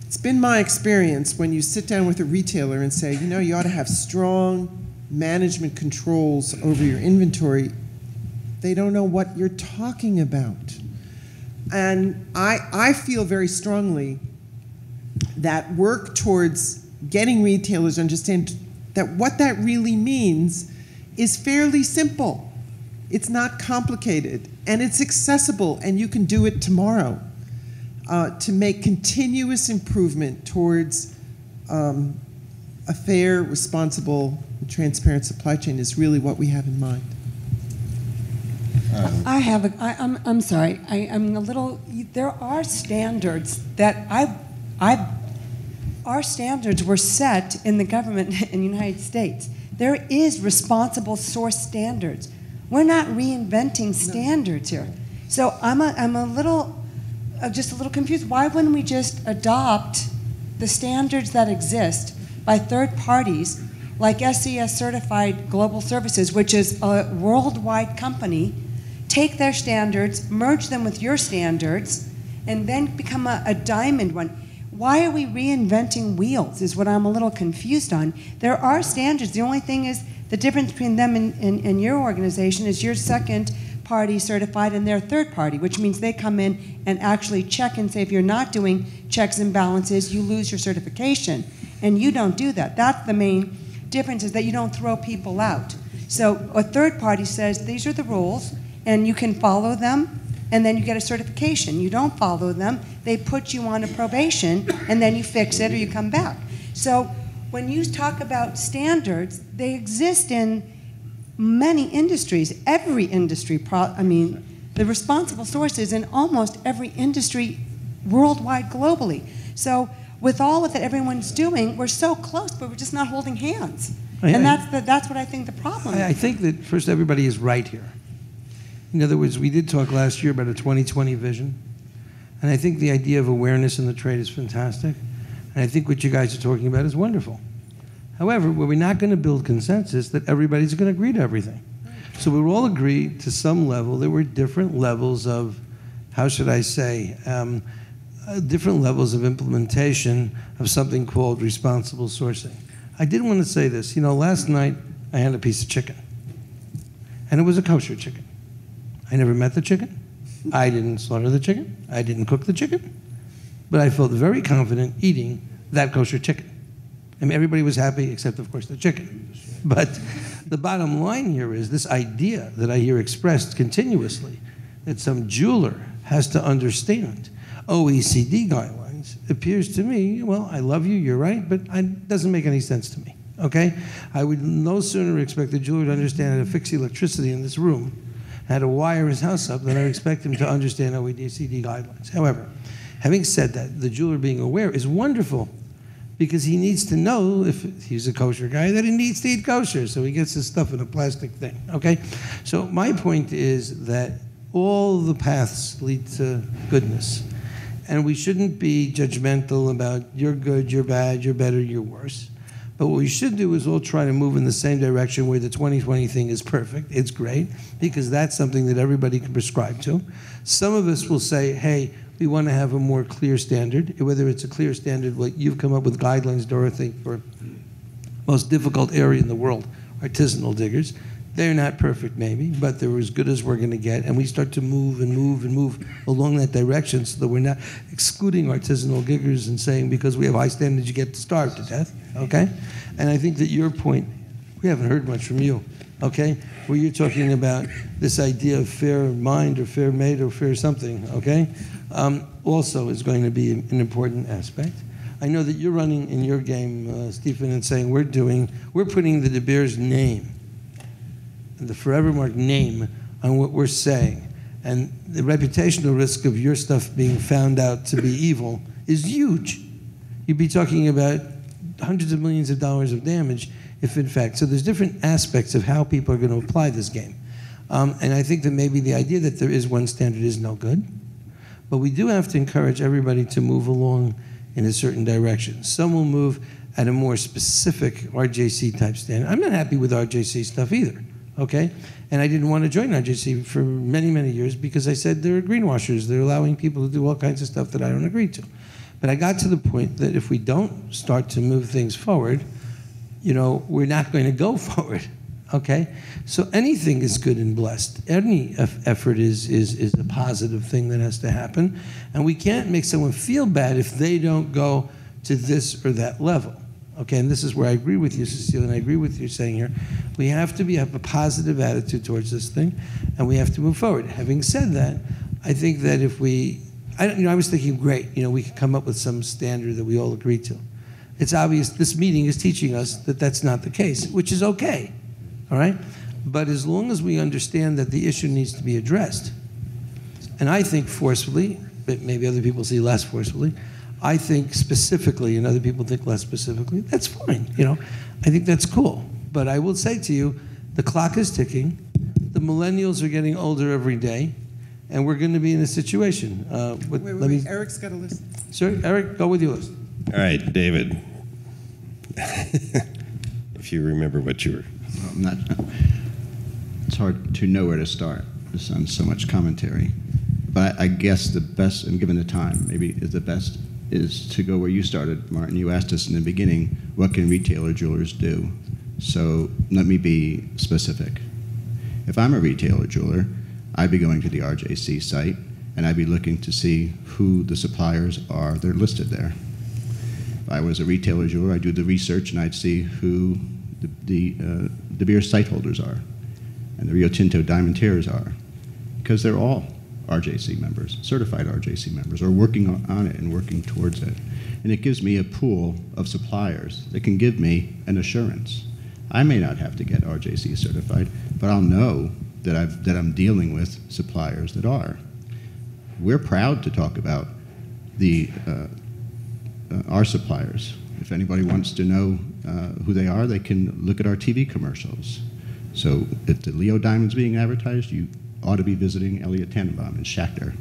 [SPEAKER 3] It's been my experience when you sit down with a retailer and say, you know, you ought to have strong management controls over your inventory, they don't know what you're talking about. And I feel very strongly that work towards getting retailers to understand that what that really means is fairly simple. It's not complicated, and it's accessible, and you can do it tomorrow. To make continuous improvement towards a fair, responsible, and transparent supply chain is really what we have in mind.
[SPEAKER 5] I'm sorry, I'm a little, there are standards that our standards were set in the government in the United States. There is responsible source standards. We're not reinventing standards here. So I'm just a little confused. Why wouldn't we just adopt the standards that exist by third parties, like SES Certified Global Services, which is a worldwide company, take their standards, merge them with your standards, and then become a diamond one? Why are we reinventing wheels is what I'm a little confused on. There are standards. The only thing is the difference between them and your organization is you're second party certified and they're third party, which means they come in and actually check and say if you're not doing checks and balances, you lose your certification. And you don't do that. That's the main difference, is that you don't throw people out. So a third party says these are the rules and you can follow them, and then you get a certification. You don't follow them, they put you on a probation, and then you fix it or you come back. So when you talk about standards, they exist in many industries, every industry. The responsible source is in almost every industry worldwide, globally. So with all of that everyone's doing, we're so close, but we're just not holding hands. And that's what I think the problem is.
[SPEAKER 1] I think that first everybody is right here. In other words, we did talk last year about a 2020 vision, and I think the idea of awareness in the trade is fantastic, and I think what you guys are talking about is wonderful. However, we're not going to build consensus that everybody's going to agree to everything. So we'll all agree to some level. There were different levels of, how should I say, different levels of implementation of something called responsible sourcing. I did want to say this. You know, last night I had a piece of chicken, and it was a kosher chicken. I never met the chicken. I didn't slaughter the chicken. I didn't cook the chicken. But I felt very confident eating that kosher chicken. I mean, everybody was happy except, of course, the chicken. But the bottom line here is this idea that I hear expressed continuously, that some jeweler has to understand OECD guidelines, appears to me, well, I love you, you're right, but it doesn't make any sense to me, okay? I would no sooner expect the jeweler to understand how to fix electricity in this room, how to wire his house up, than I expect him to understand OECD guidelines. However, having said that, the jeweler being aware is wonderful, because he needs to know, if he's a kosher guy, that he needs to eat kosher, so he gets his stuff in a plastic thing, okay? So my point is that all the paths lead to goodness, and we shouldn't be judgmental about you're good, you're bad, you're better, you're worse. But what we should do is all try to move in the same direction where the 2020 thing is perfect. It's great, because that's something that everybody can prescribe to. Some of us will say, hey, we want to have a more clear standard, whether it's a clear standard, like you've come up with guidelines, Dorothee, for most difficult area in the world, artisanal diggers. They're not perfect, maybe, but they're as good as we're going to get, and we start to move and move and move along that direction so that we're not excluding artisanal diggers and saying because we have high standards you get to starve to death, okay? And I think that your point, we haven't heard much from you, okay? Where you're talking about this idea of fair mind or fair mate or fair something, okay? Also is going to be an important aspect. I know that you're running in your game, Stephen, and saying we're putting the De Beers name, the forever mark name, on what we're saying. And the reputational risk of your stuff being found out to be evil is huge. You'd be talking about hundreds of millions of dollars of damage if in fact, so there's different aspects of how people are going to apply this game. And I think that maybe the idea that there is one standard is no good, but we do have to encourage everybody to move along in a certain direction. Some will move at a more specific RJC type standard. I'm not happy with RJC stuff either. Okay? And I didn't want to join RJC for many, many years because I said they're greenwashers. They're allowing people to do all kinds of stuff that I don't agree to. But I got to the point that if we don't start to move things forward, you know, we're not going to go forward. Okay? So anything is good and blessed. Any effort is a positive thing that has to happen. And we can't make someone feel bad if they don't go to this or that level. Okay, and this is where I agree with you, Cecilia, and I agree with you saying here, we have to have a positive attitude towards this thing, and we have to move forward. Having said that, I think that if I was thinking, great, we could come up with some standard that we all agree to. It's obvious this meeting is teaching us that that's not the case, which is okay, all right? But as long as we understand that the issue needs to be addressed, and I think forcefully, but maybe other people see less forcefully, I think specifically, and other people think less specifically, that's fine, I think that's cool. But I will say to you, the clock is ticking, the millennials are getting older every day, and we're going to be in a situation. Wait,
[SPEAKER 3] Erik's got a list.
[SPEAKER 1] Sir, Erik, go with your list.
[SPEAKER 19] All right, David. If you remember what you were...
[SPEAKER 6] It's hard to know where to start. There's so much commentary. But I guess the best, and given the time, maybe is the best, is to go where you started, Martin. You asked us in the beginning, what can retailer jewelers do? So let me be specific. If I'm a retailer jeweler, I'd be going to the RJC site, and I'd be looking to see who the suppliers are that are listed there. If I was a retailer jeweler, I'd do the research and I'd see who the De Beers site holders are and the Rio Tinto diamantaires are, because they're all RJC members, certified RJC members, or working on it and working towards it. And it gives me a pool of suppliers that can give me an assurance. I may not have to get RJC certified, but I'll know that I'm dealing with suppliers that are. We're proud to talk about our suppliers. If anybody wants to know who they are, they can look at our TV commercials. So if the Leo Diamond's being advertised, you ought to be visiting Elliott Tannenbaum and Schachter.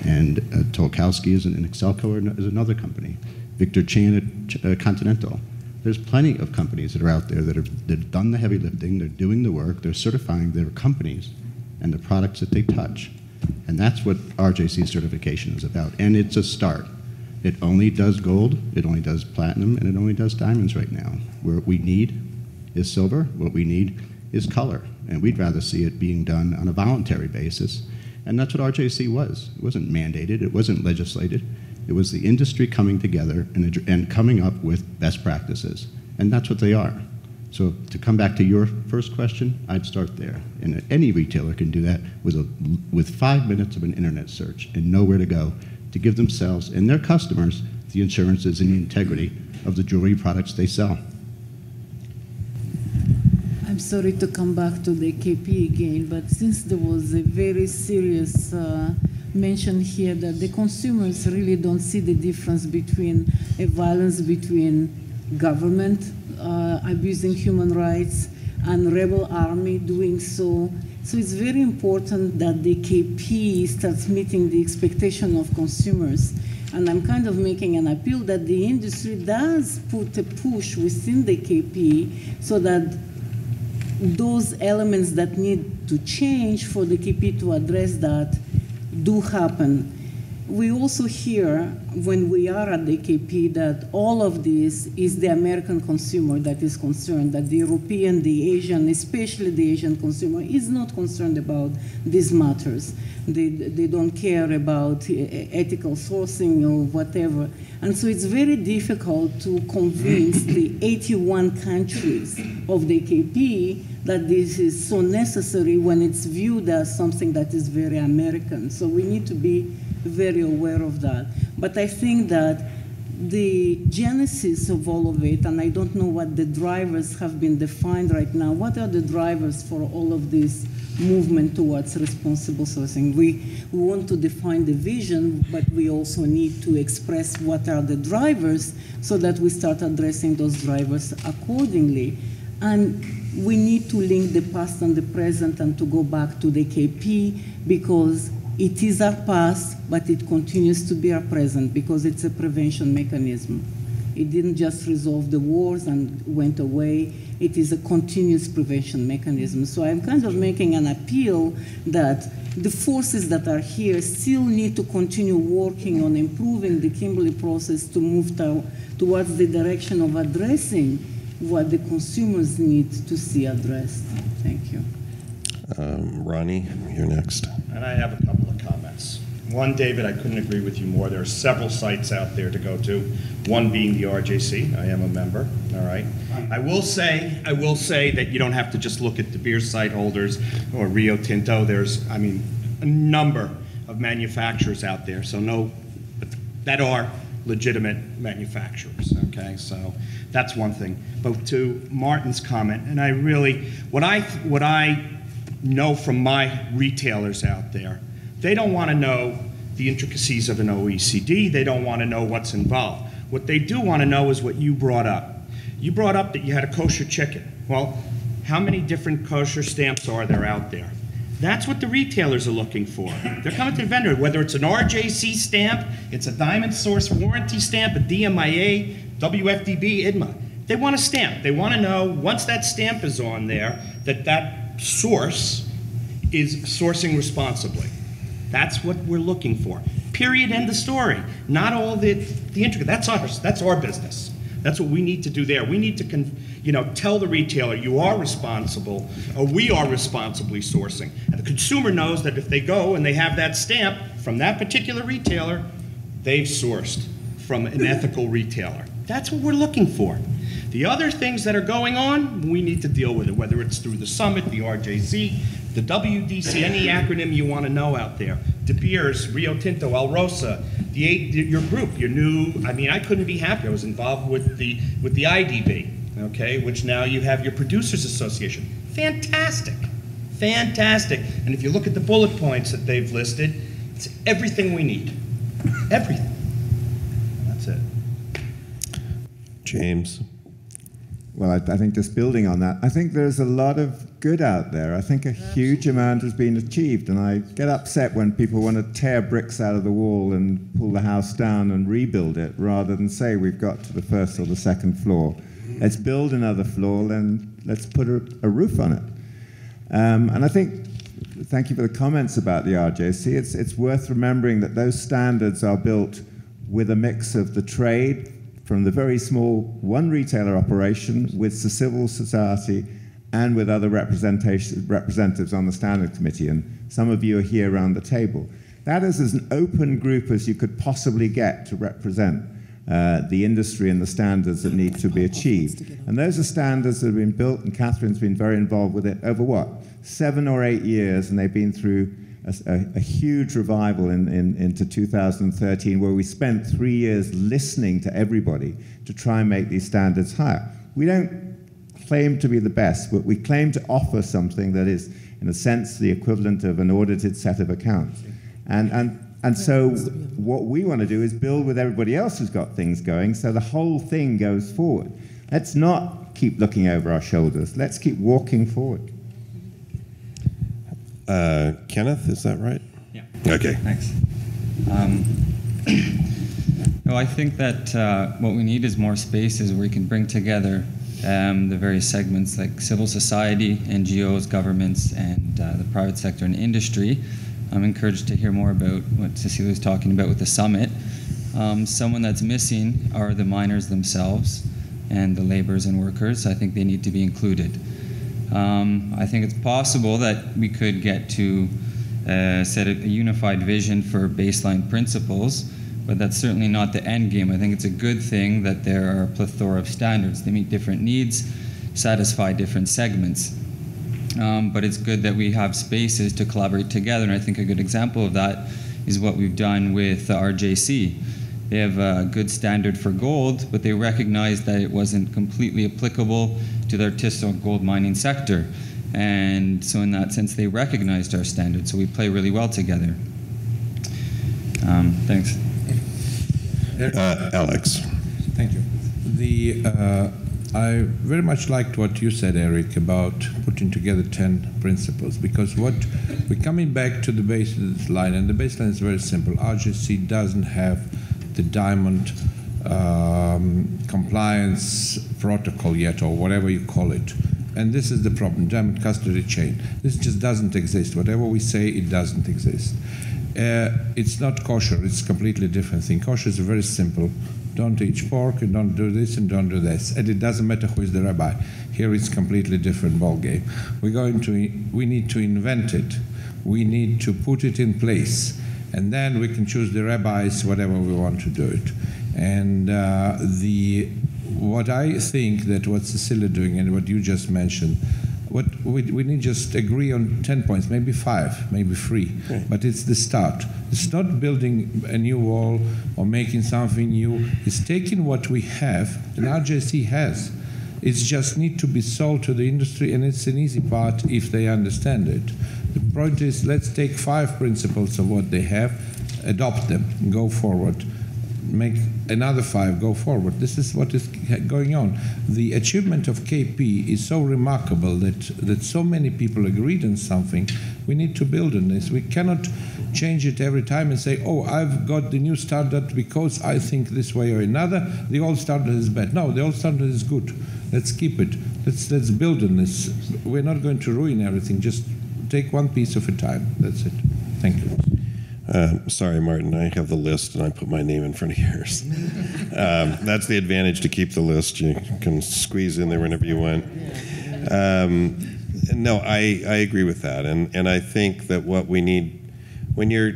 [SPEAKER 6] And Tolkowski is an Excelco is another company. Victor Chan at Continental. There's plenty of companies that are out there that have done the heavy lifting, they're doing the work, they're certifying their companies and the products that they touch. And that's what RJC certification is about. And it's a start. It only does gold, it only does platinum, and it only does diamonds right now. What we need is silver, what we need is color. And we'd rather see it being done on a voluntary basis. And that's what RJC was. It wasn't mandated, it wasn't legislated. It was the industry coming together and coming up with best practices. And that's what they are. So to come back to your first question, I'd start there. And any retailer can do that with 5 minutes of an internet search and know where to go to give themselves and their customers the assurances and the integrity of the jewelry products they sell.
[SPEAKER 4] I'm sorry to come back to the KP again, but since there was a very serious mention here that the consumers really don't see the difference between a violence between government abusing human rights and rebel army doing so. So it's very important that the KP starts meeting the expectation of consumers. And I'm kind of making an appeal that the industry does put a push within the KP so that those elements that need to change for the KP to address that do happen. We also hear when we are at the KP that all of this is the American consumer that is concerned, that the European, the Asian, especially the Asian consumer is not concerned about these matters. They don't care about ethical sourcing or whatever. And so it's very difficult to convince the 81 countries of the KP that this is so necessary when it's viewed as something that is very American. So we need to be very aware of that. But I think that the genesis of all of it, and I don't know what the drivers have been defined right now, what are the drivers for all of this movement towards responsible sourcing? We want to define the vision, but we also need to express what are the drivers so that we start addressing those drivers accordingly. And we need to link the past and the present and to go back to the KP because it is our past, but it continues to be our present because it's a prevention mechanism. It didn't just resolve the wars and went away. It is a continuous prevention mechanism. So I'm kind of making an appeal that the forces that are here still need to continue working on improving the Kimberley process to move towards the direction of addressing what the consumers need to see addressed. Thank you.
[SPEAKER 19] Ronnie, you're next.
[SPEAKER 9] And I have a couple of comments. One, David, I couldn't agree with you more. There are several sites out there to go to, one being the RJC. I am a member, all right? I will say that you don't have to just look at De Beers site holders or Rio Tinto. There's, I mean, a number of manufacturers out there, so that are legitimate manufacturers, okay? So that's one thing. But to Martin's comment, and I really, what I know from my retailers out there, they don't want to know the intricacies of an OECD. They don't want to know what's involved. What they do want to know is what you brought up. You brought up that you had a kosher chicken. Well, how many different kosher stamps are there out there? That's what the retailers are looking for. They're coming to the vendor, whether it's an RJC stamp, it's a Diamond Source warranty stamp, a DMIA, WFDB, IDMA. They want a stamp. They want to know, once that stamp is on there, that source is sourcing responsibly. That's what we're looking for. Period, end of story. Not all the intricate. That's our business. That's what we need to do there. We need to tell the retailer you are responsible, or we are responsibly sourcing. And the consumer knows that if they go and they have that stamp from that particular retailer, they've sourced from an ethical retailer. That's what we're looking for. The other things that are going on, we need to deal with it, whether it's through the summit, the RJC, the WDC, any acronym you want to know out there. De Beers, Rio Tinto, El Rosa, your group, your new, I couldn't be happier. I was involved with the IDB, okay, which now you have your Producers Association. Fantastic, fantastic. And if you look at the bullet points that they've listed, it's everything we need, everything. That's it.
[SPEAKER 19] James.
[SPEAKER 12] Well, I think just building on that, I think there's a lot of good out there. I think a huge amount has been achieved, and I get upset when people want to tear bricks out of the wall and pull the house down and rebuild it, rather than say we've got to the first or the second floor. Let's build another floor, and let's put a roof on it. And I think, thank you for the comments about the RJC. It's worth remembering that those standards are built with a mix of the trade, from the very small one retailer operation, with the civil society, and with other representatives on the standard committee, and some of you are here around the table. That is as an open group as you could possibly get to represent the industry and the standards that need to be achieved. And those are standards that have been built, and Catherine's been very involved with it over what, 7 or 8 years, and they've been through a huge revival into 2013, where we spent 3 years listening to everybody to try and make these standards higher. We don't claim to be the best, but we claim to offer something that is, in a sense, the equivalent of an audited set of accounts. And so what we want to do is build with everybody else who's got things going, so the whole thing goes forward. Let's not keep looking over our shoulders. Let's keep walking forward.
[SPEAKER 19] Kenneth, is that right?
[SPEAKER 8] Yeah.
[SPEAKER 19] Okay.
[SPEAKER 8] Thanks. No, I think that what we need is more spaces where we can bring together the various segments like civil society, NGOs, governments, and the private sector and industry. I'm encouraged to hear more about what Cecilia was talking about with the summit. Someone that's missing are the miners themselves and the laborers and workers. I think they need to be included. I think it's possible that we could get to set a unified vision for baseline principles, but that's certainly not the end game. I think it's a good thing that there are a plethora of standards. They meet different needs, satisfy different segments. But it's good that we have spaces to collaborate together, and I think a good example of that is what we've done with the RJC. They have a good standard for gold, but they recognized that it wasn't completely applicable to the artisanal gold mining sector. And so in that sense, they recognized our standard, so we play really well together. Thanks.
[SPEAKER 19] Alex.
[SPEAKER 11] Thank you. I very much liked what you said, Erik, about putting together 10 principles, because what we're coming back to the baseline, and the baseline is very simple. RJC doesn't have the diamond compliance protocol yet, or whatever you call it. And this is the problem, diamond custody chain. This just doesn't exist. Whatever we say, it doesn't exist. It's not kosher, it's a completely different thing. Kosher is very simple. Don't eat pork, and don't do this, and don't do this. And it doesn't matter who is the rabbi. Here it's completely different ballgame. We need to invent it. We need to put it in place. And then we can choose the rabbis, whatever we want to do it. And what I think that what Cecilia is doing and what you just mentioned, what we need just agree on 10 points, maybe 5, maybe 3, but it's the start. It's not building a new wall or making something new. It's taking what we have, and RJC has. It just need to be sold to the industry, and it's an easy part if they understand it. The point is, let's take 5 principles of what they have, adopt them, and go forward. Make another 5 go forward. This is what is going on. The achievement of KP is so remarkable that so many people agreed on something. We need to build on this. We cannot change it every time and say, oh, I've got the new standard because I think this way or another. The old standard is bad. No, the old standard is good. Let's keep it. Let's build on this. We're not going to ruin everything. Just take one piece of a time. That's it. Thank you.
[SPEAKER 19] Sorry, Martin, I have the list and I put my name in front of yours. That's the advantage to keep the list. You can squeeze in there whenever you want. No, I agree with that. And I think that what we need, when you're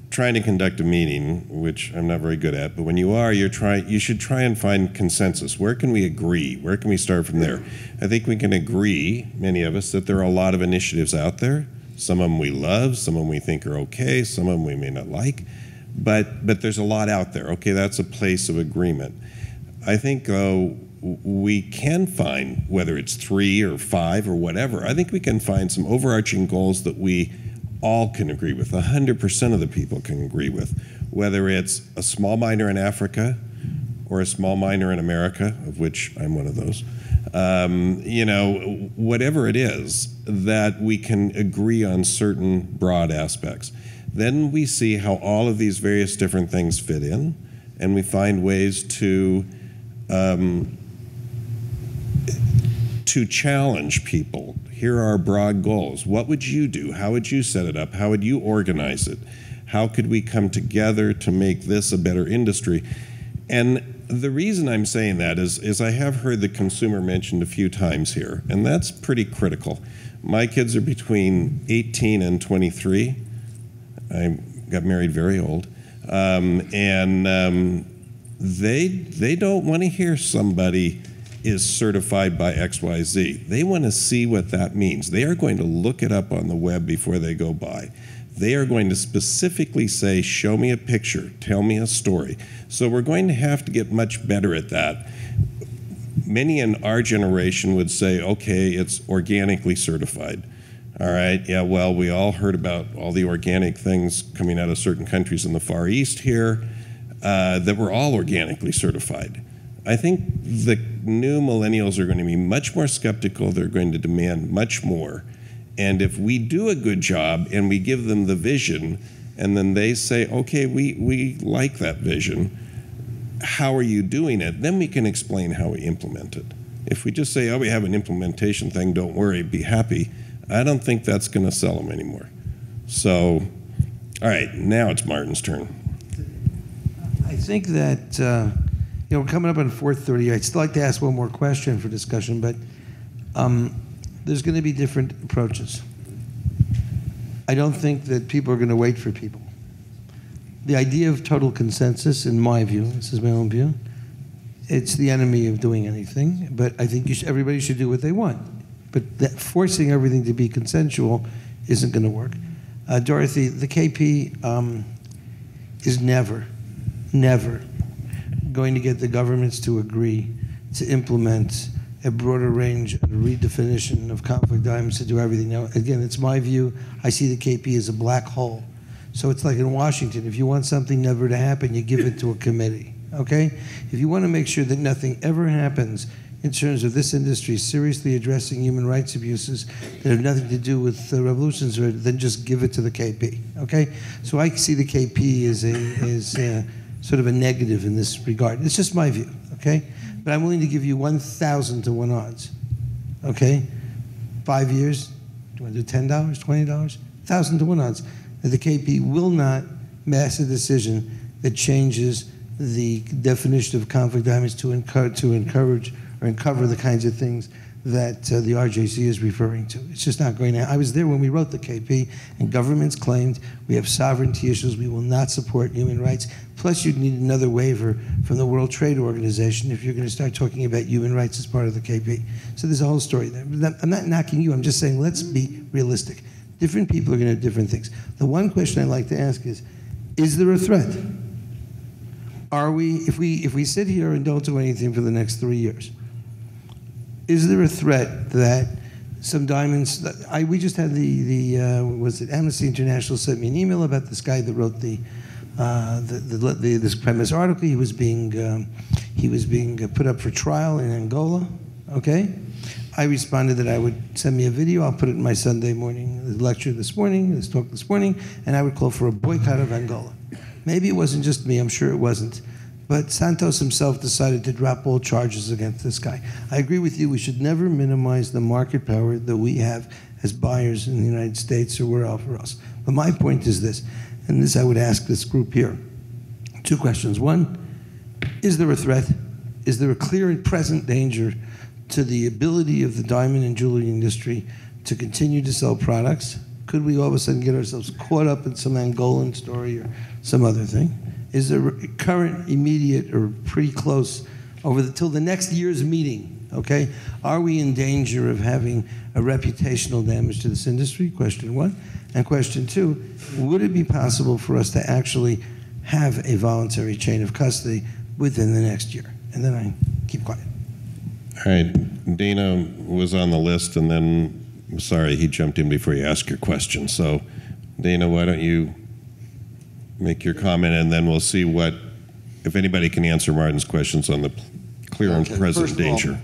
[SPEAKER 19] trying to conduct a meeting, which I'm not very good at, but when you are, you should try and find consensus. Where can we agree? Where can we start from there? I think we can agree, many of us, that there are a lot of initiatives out there. Some of them we love, some of them we think are okay, some of them we may not like, but there's a lot out there. Okay, that's a place of agreement. I think, though, we can find, whether it's 3 or 5 or whatever, I think we can find some overarching goals that we all can agree with, 100% of the people can agree with, whether it's a small miner in Africa or a small miner in America, of which I'm one of those. You know, whatever it is, that we can agree on certain broad aspects. Then we see how all of these various different things fit in, and we find ways to challenge people. Here are our broad goals. What would you do? How would you set it up? How would you organize it? How could we come together to make this a better industry? And the reason I'm saying that is I have heard the consumer mentioned a few times here, and that's pretty critical. My kids are between 18 and 23. I got married very old. They don't want to hear somebody is certified by XYZ. They want to see what that means. They are going to look it up on the web before they go by. They are going to specifically say, show me a picture, tell me a story. So we're going to have to get much better at that. Many in our generation would say, okay, it's organically certified. All right, yeah, well, we all heard about all the organic things coming out of certain countries in the Far East here that were all organically certified. I think the new millennials are going to be much more skeptical. They're going to demand much more. And if we do a good job and we give them the vision, and then they say, okay, we like that vision, how are you doing it? Then we can explain how we implement it. If we just say, oh, we have an implementation thing, don't worry, be happy, I don't think that's going to sell them anymore. So, all right, now it's Martin's turn.
[SPEAKER 1] I think that, we're coming up on 4:30. I'd still like to ask one more question for discussion, but there's going to be different approaches. I don't think that people are going to wait for people. The idea of total consensus, in my view, this is my own view, it's the enemy of doing anything, but I think everybody should do what they want. But forcing everything to be consensual isn't going to work. Dorothee, the KP is never going to get the governments to agree to implement a broader range and redefinition of conflict diamonds to do everything. Now, again, it's my view. I see the KP as a black hole. So it's like in Washington, if you want something never to happen, you give it to a committee, okay? If you want to make sure that nothing ever happens in terms of this industry seriously addressing human rights abuses that have nothing to do with revolutions, then just give it to the KP, okay? So I see the KP as sort of a negative in this regard. It's just my view, okay? But I'm willing to give you 1,000 to 1 odds, okay? 5 years, do you want to do $10, $20? 1,000 to 1 odds. That the KP will not pass a decision that changes the definition of conflict diamonds to encourage or uncover the kinds of things that the RJC is referring to. It's just not going to. I was there when we wrote the KP, and governments claimed we have sovereignty issues, we will not support human rights. Plus, you'd need another waiver from the World Trade Organization if you're going to start talking about human rights as part of the KP. So there's a whole story there. I'm not knocking you, I'm just saying let's be realistic. Different people are going to do different things. The one question I'd like to ask is there a threat? Are we, if we sit here and don't do anything for the next 3 years, is there a threat that some diamonds, we just had was it Amnesty International sent me an email about this guy that wrote this premise article. He was being put up for trial in Angola, okay? I responded that I would send me a video. I'll put it in my Sunday morning lecture this morning, this talk this morning, and I would call for a boycott of Angola. Maybe it wasn't just me, I'm sure it wasn't. But Santos himself decided to drop all charges against this guy. I agree with you, we should never minimize the market power that we have as buyers in the United States or wherever else. But my point is this, and this I would ask this group here. 2 questions. One, is there a threat? Is there a clear and present danger to the ability of the diamond and jewelry industry to continue to sell products? Could we all of a sudden get ourselves caught up in some Angolan story or some other thing? Is there a current, immediate, or pretty close till the next year's meeting, okay? Are we in danger of having a reputational damage to this industry? Question 1. And question 2, would it be possible for us to actually have a voluntary chain of custody within the next year? And then I keep quiet.
[SPEAKER 19] All right, Dana was on the list, and then, sorry, he jumped in before you asked your question. So, Dana, why don't you make your comment, and then we'll see if anybody can answer Martin's questions on the clear and present danger.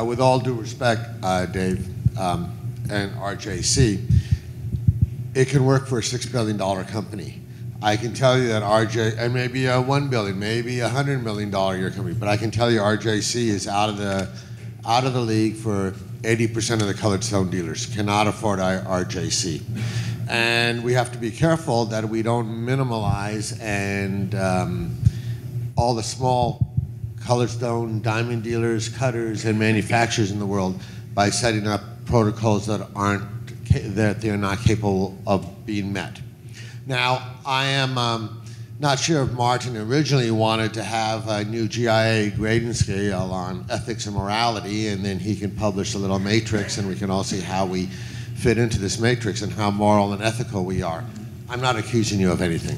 [SPEAKER 16] With all due respect, Dave, and RJC, it can work for a $6 billion company. I can tell you that and maybe a $1 billion, maybe a $100 million a year company, but I can tell you RJC is out of the league for 80% of the colored stone dealers. Cannot afford RJC. And we have to be careful that we don't minimalize and all the small colored stone diamond dealers, cutters, and manufacturers in the world by setting up protocols that they're not capable of being met. Now, I am not sure if Martin originally wanted to have a new GIA grading scale on ethics and morality, and then he can publish a little matrix, and we can all see how we fit into this matrix and how moral and ethical we are. I'm not accusing you of anything,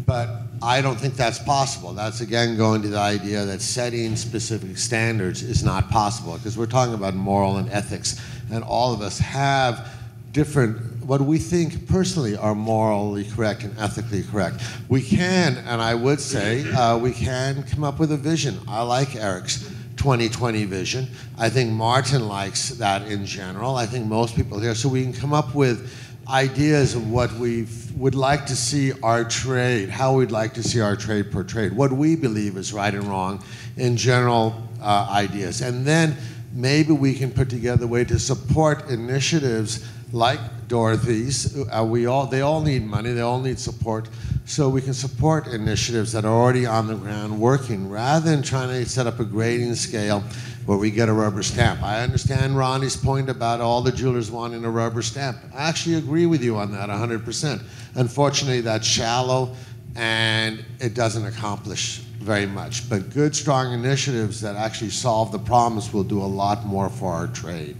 [SPEAKER 16] but I don't think that's possible. That's again going to the idea that setting specific standards is not possible, because we're talking about moral and ethics, and all of us have different, what we think personally are morally correct and ethically correct. We can, and I would say, we can come up with a vision. I like Erik's 2020 vision. I think Martin likes that in general. I think most people here, so we can come up with ideas of what we would like to see our trade, how we'd like to see our trade portrayed, what we believe is right and wrong in general ideas. And then maybe we can put together a way to support initiatives like Dorothee's. They all need money, they all need support, so we can support initiatives that are already on the ground working, rather than trying to set up a grading scale where we get a rubber stamp. I understand Ronnie's point about all the jewelers wanting a rubber stamp. I actually agree with you on that 100%. Unfortunately, that's shallow and it doesn't accomplish very much. But good, strong initiatives that actually solve the problems will do a lot more for our trade.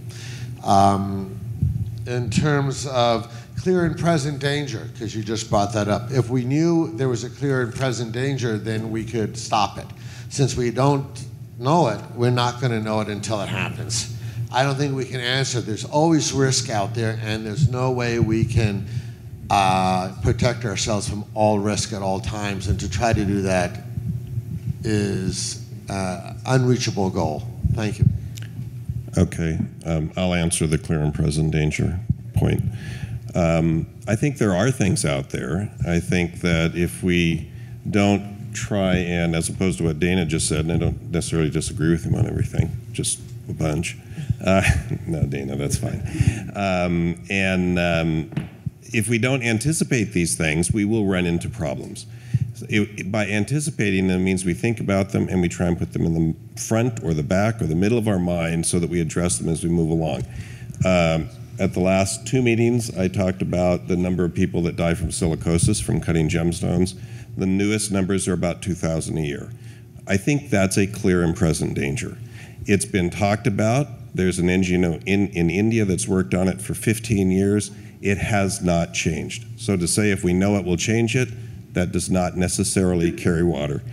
[SPEAKER 16] In terms of clear and present danger, because you just brought that up, if we knew there was a clear and present danger, then we could stop it. Since we don't know it, we're not going to know it until it happens. I don't think we can answer. There's always risk out there, and there's no way we can protect ourselves from all risk at all times, and to try to do that is unreachable goal. Thank you.
[SPEAKER 19] Okay, I'll answer the clear and present danger point. I think there are things out there. I think that if we don't try and, as opposed to what Dana just said, and I don't necessarily disagree with him on everything, just a bunch. No, Dana, that's fine. If we don't anticipate these things, we will run into problems. By anticipating them means we think about them and we try and put them in the front or the back or the middle of our mind so that we address them as we move along. At the last 2 meetings, I talked about the number of people that die from silicosis from cutting gemstones. The newest numbers are about 2,000 a year. I think that's a clear and present danger. It's been talked about. There's an NGO in India that's worked on it for 15 years. It has not changed. So to say if we know it will change it, that does not necessarily carry water.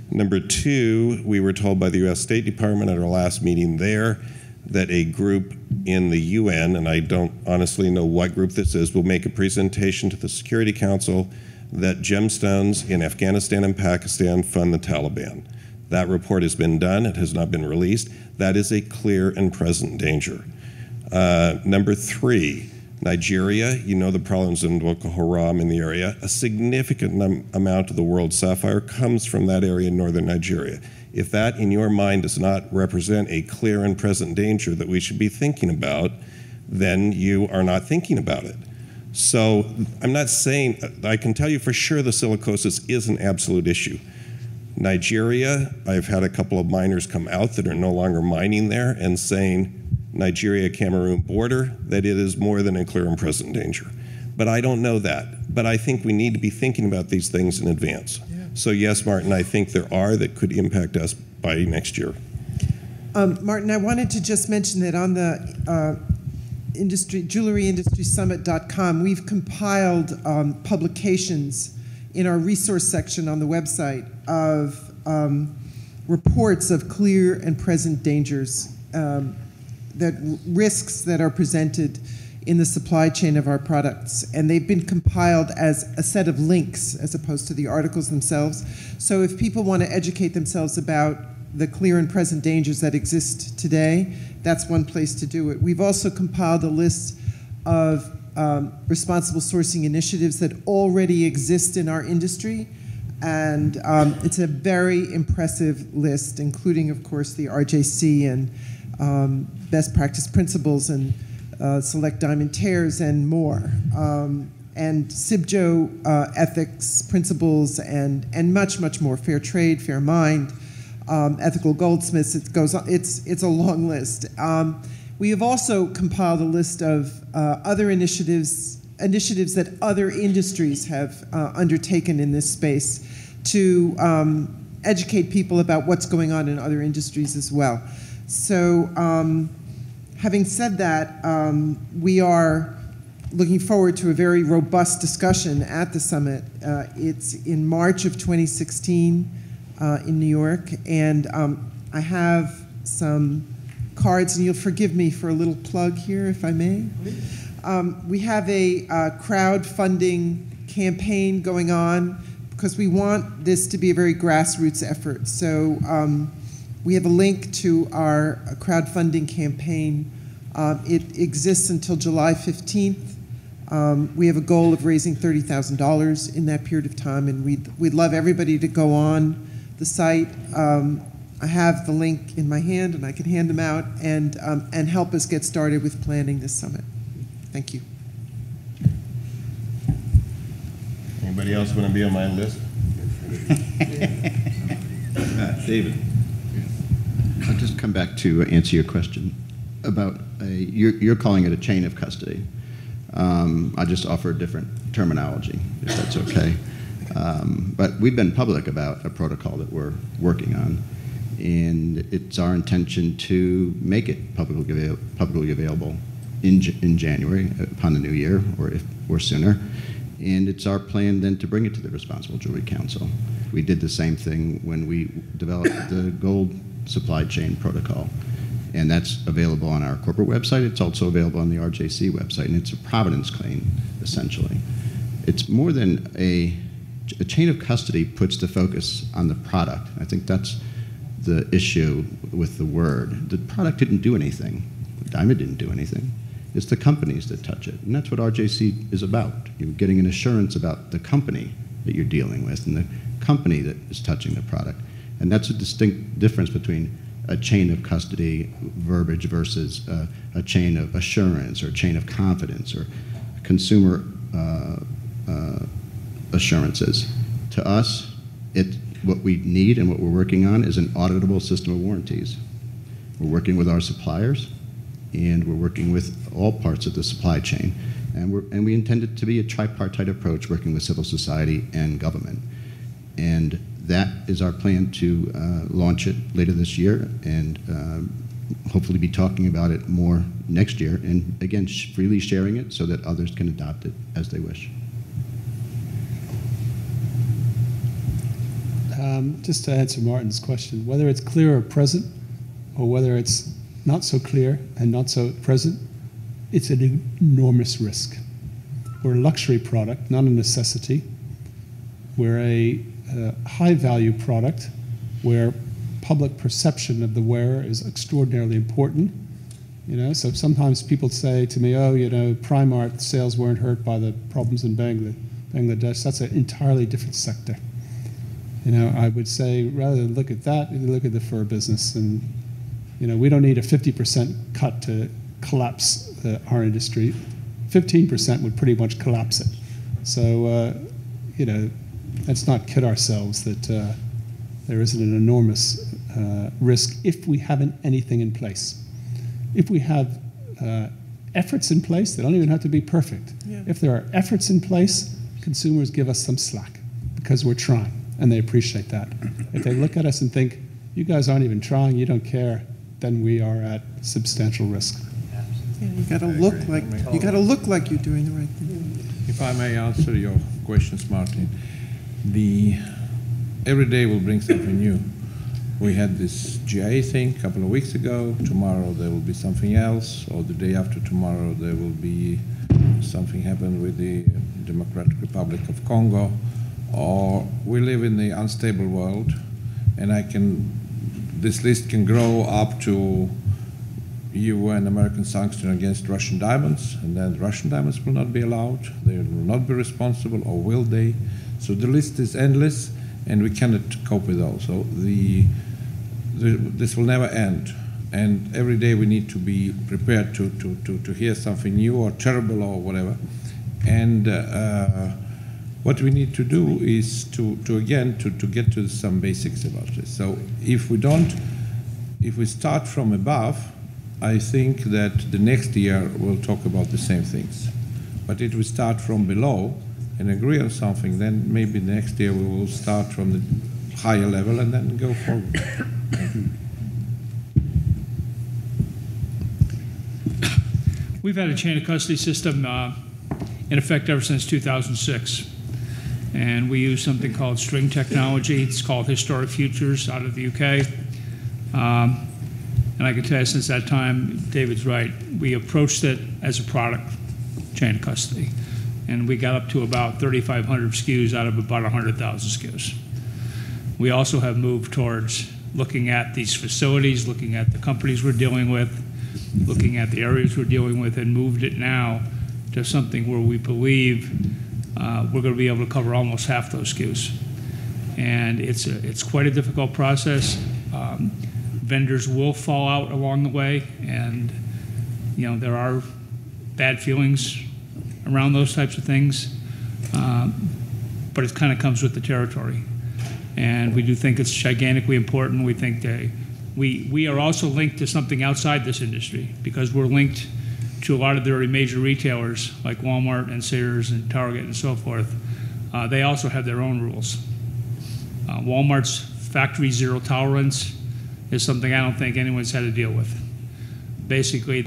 [SPEAKER 19] Number 2, we were told by the U.S. State Department at our last meeting there that a group in the UN, and I don't honestly know what group this is, will make a presentation to the Security Council that gemstones in Afghanistan and Pakistan fund the Taliban. That report has been done. It has not been released. That is a clear and present danger. Number 3, Nigeria, you know the problems in Boko Haram in the area. A significant amount of the world's sapphire comes from that area in northern Nigeria. If that, in your mind, does not represent a clear and present danger that we should be thinking about, then you are not thinking about it. So I'm not saying, I can tell you for sure the silicosis is an absolute issue. Nigeria, I've had a couple of miners come out that are no longer mining there and saying, Nigeria-Cameroon border, that it is more than in clear and present danger. But I don't know that. But I think we need to be thinking about these things in advance. Yeah. So yes, Martin, I think there are that could impact us by next year.
[SPEAKER 3] Martin, I wanted to just mention that on the jewelryindustrysummit.com, we've compiled publications in our resource section on the website of reports of clear and present dangers, that risks that are presented in the supply chain of our products. And they've been compiled as a set of links as opposed to the articles themselves. So if people want to educate themselves about the clear and present dangers that exist today, that's one place to do it. We've also compiled a list of responsible sourcing initiatives that already exist in our industry. And it's a very impressive list, including, of course, the RJC and best practice principles and select diamond tears and more. And CIBJO ethics principles and much, much more. Fair trade, fair mind, ethical goldsmiths, it goes on. It's a long list. We have also compiled a list of other initiatives that other industries have undertaken in this space to educate people about what's going on in other industries as well. So having said that, we are looking forward to a very robust discussion at the summit. It's in March of 2016 in New York, and I have some cards, and you'll forgive me for a little plug here, if I may. We have a crowdfunding campaign going on because we want this to be a very grassroots effort. So we have a link to our crowdfunding campaign. It exists until July 15th. We have a goal of raising $30,000 in that period of time, and we'd love everybody to go on the site. I have the link in my hand, and I can hand them out and help us get started with planning this summit. Thank you.
[SPEAKER 19] Anybody else want to be on my list?
[SPEAKER 6] David. I'll just come back to answer your question about you're calling it a chain of custody. I'll just offer a different terminology, if that's okay. But we've been public about a protocol that we're working on, and it's our intention to make it publicly available in January upon the new year, or sooner. And it's our plan then to bring it to the Responsible Jewelry Council. We did the same thing when we developed the gold supply chain protocol. And that's available on our corporate website. It's also available on the RJC website, and it's a provenance claim, essentially. It's more than a chain of custody puts the focus on the product. I think that's the issue with the word. The product didn't do anything. The diamond didn't do anything. It's the companies that touch it, and that's what RJC is about. You're getting an assurance about the company that you're dealing with and the company that is touching the product. And that's a distinct difference between a chain of custody verbiage versus a chain of assurance or a chain of confidence or consumer assurances. To us, what we need and what we're working on is an auditable system of warranties. We're working with our suppliers, and we're working with all parts of the supply chain. And we intend it to be a tripartite approach, working with civil society and government. And that is our plan to launch it later this year, and hopefully be talking about it more next year, and again, freely sharing it so that others can adopt it as they wish.
[SPEAKER 7] Just to answer Martin's question, whether it's clear or present, or whether it's not so clear and not so present, it's an enormous risk. We're a luxury product, not a necessity. We're a high-value product where public perception of the wearer is extraordinarily important. So sometimes people say to me, oh, Primark sales weren't hurt by the problems in Bangladesh. That's an entirely different sector. I would say rather than look at that, look at the fur business. And we don't need a 50% cut to collapse our industry. 15% would pretty much collapse it. So, you know, let's not kid ourselves that there isn't an enormous risk if we haven't anything in place. If we have efforts in place, they don't even have to be perfect.
[SPEAKER 3] Yeah.
[SPEAKER 7] If there are efforts in place, consumers give us some slack because we're trying, and they appreciate that. If they look at us and think, you guys aren't even trying, you don't care, then we are at substantial risk.
[SPEAKER 3] Yeah, you got to look like you're doing the right thing.
[SPEAKER 11] If I may answer your questions, Martin, every day will bring something new. We had this GIA thing a couple of weeks ago. Tomorrow there will be something else, or the day after tomorrow there will be something happen with the Democratic Republic of Congo. Or we live in the unstable world, and this list can grow up to UN American sanction against Russian diamonds, and then Russian diamonds will not be allowed. They will not be responsible, or will they? So the list is endless, and we cannot cope with all. So this will never end, and every day we need to be prepared to hear something new or terrible or whatever. And what we need to do is to get to some basics about this. So if we start from above, I think that the next year we'll talk about the same things. But if we start from below and agree on something, then maybe next year we will start from the higher level and then go forward.
[SPEAKER 14] We've had a chain of custody system in effect ever since 2006. And we use something called string technology. It's called Historic Futures out of the UK. And I can tell you since that time, David's right, we approached it as a product, chain of custody. And we got up to about 3,500 SKUs out of about 100,000 SKUs. We also have moved towards looking at these facilities, looking at the companies we're dealing with, looking at the areas we're dealing with, and moved it now to something where we believe we're going to be able to cover almost half those SKUs. And it's quite a difficult process. Vendors will fall out along the way, and you know there are bad feelings around those types of things, but it kind of comes with the territory. And we do think it's gigantically important. We think that we are also linked to something outside this industry because we're linked to a lot of the very major retailers like Walmart and Sears and Target and so forth. They also have their own rules. Walmart's factory zero tolerance is something I don't think anyone's had to deal with. Basically,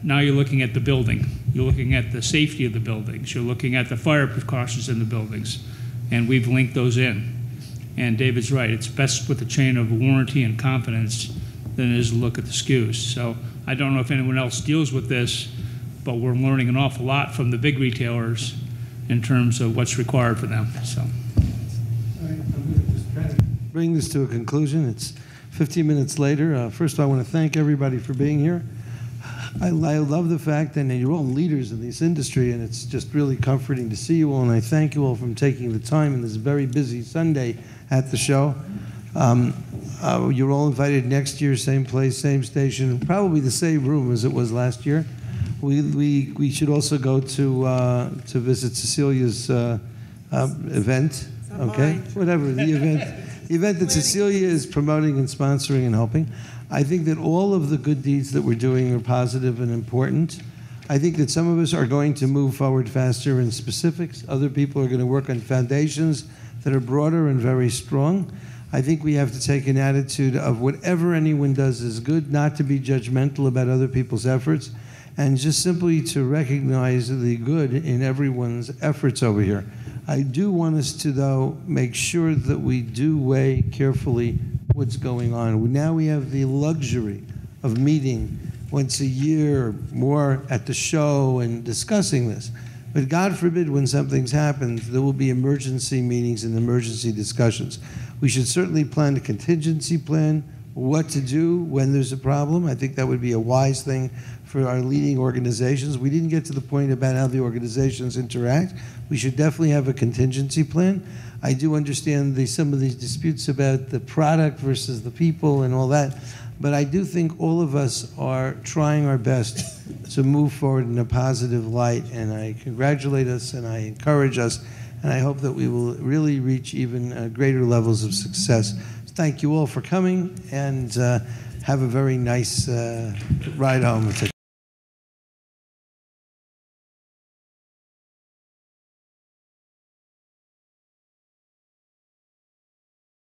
[SPEAKER 14] now you're looking at the building. You're looking at the safety of the buildings. You're looking at the fire precautions in the buildings. And we've linked those in. And David's right. It's best with a chain of warranty and confidence than it is to look at the SKUs. So I don't know if anyone else deals with this, but we're learning an awful lot from the big retailers in terms of what's required for them. So.
[SPEAKER 1] All right, I'm going to just try to bring this to a conclusion. It's 15 minutes later. First of all, I want to thank everybody for being here. I love the fact that you're all leaders in this industry, and it's just really comforting to see you all, and I thank you all for taking the time in this very busy Sunday at the show. You're all invited next year, same place, same station, probably the same room as it was last year. We should also go to visit Cecilia's event, okay? Whatever, the event. The event that Cecilia is promoting and sponsoring and helping. I think that all of the good deeds that we're doing are positive and important. I think that some of us are going to move forward faster in specifics. Other people are going to work on foundations that are broader and very strong. I think we have to take an attitude of whatever anyone does is good, not to be judgmental about other people's efforts, and just simply to recognize the good in everyone's efforts over here. I do want us to, though, make sure that we do weigh carefully what's going on. Now we have the luxury of meeting once a year or more at the show and discussing this. But God forbid when something's happened, there will be emergency meetings and emergency discussions. We should certainly plan a contingency plan, what to do when there's a problem. I think that would be a wise thing for our leading organizations. We didn't get to the point about how the organizations interact. We should definitely have a contingency plan. I do understand some of these disputes about the product versus the people and all that, but I do think all of us are trying our best to move forward in a positive light. And I congratulate us and I encourage us, and I hope that we will really reach even greater levels of success. Thank you all for coming, and have a very nice ride home.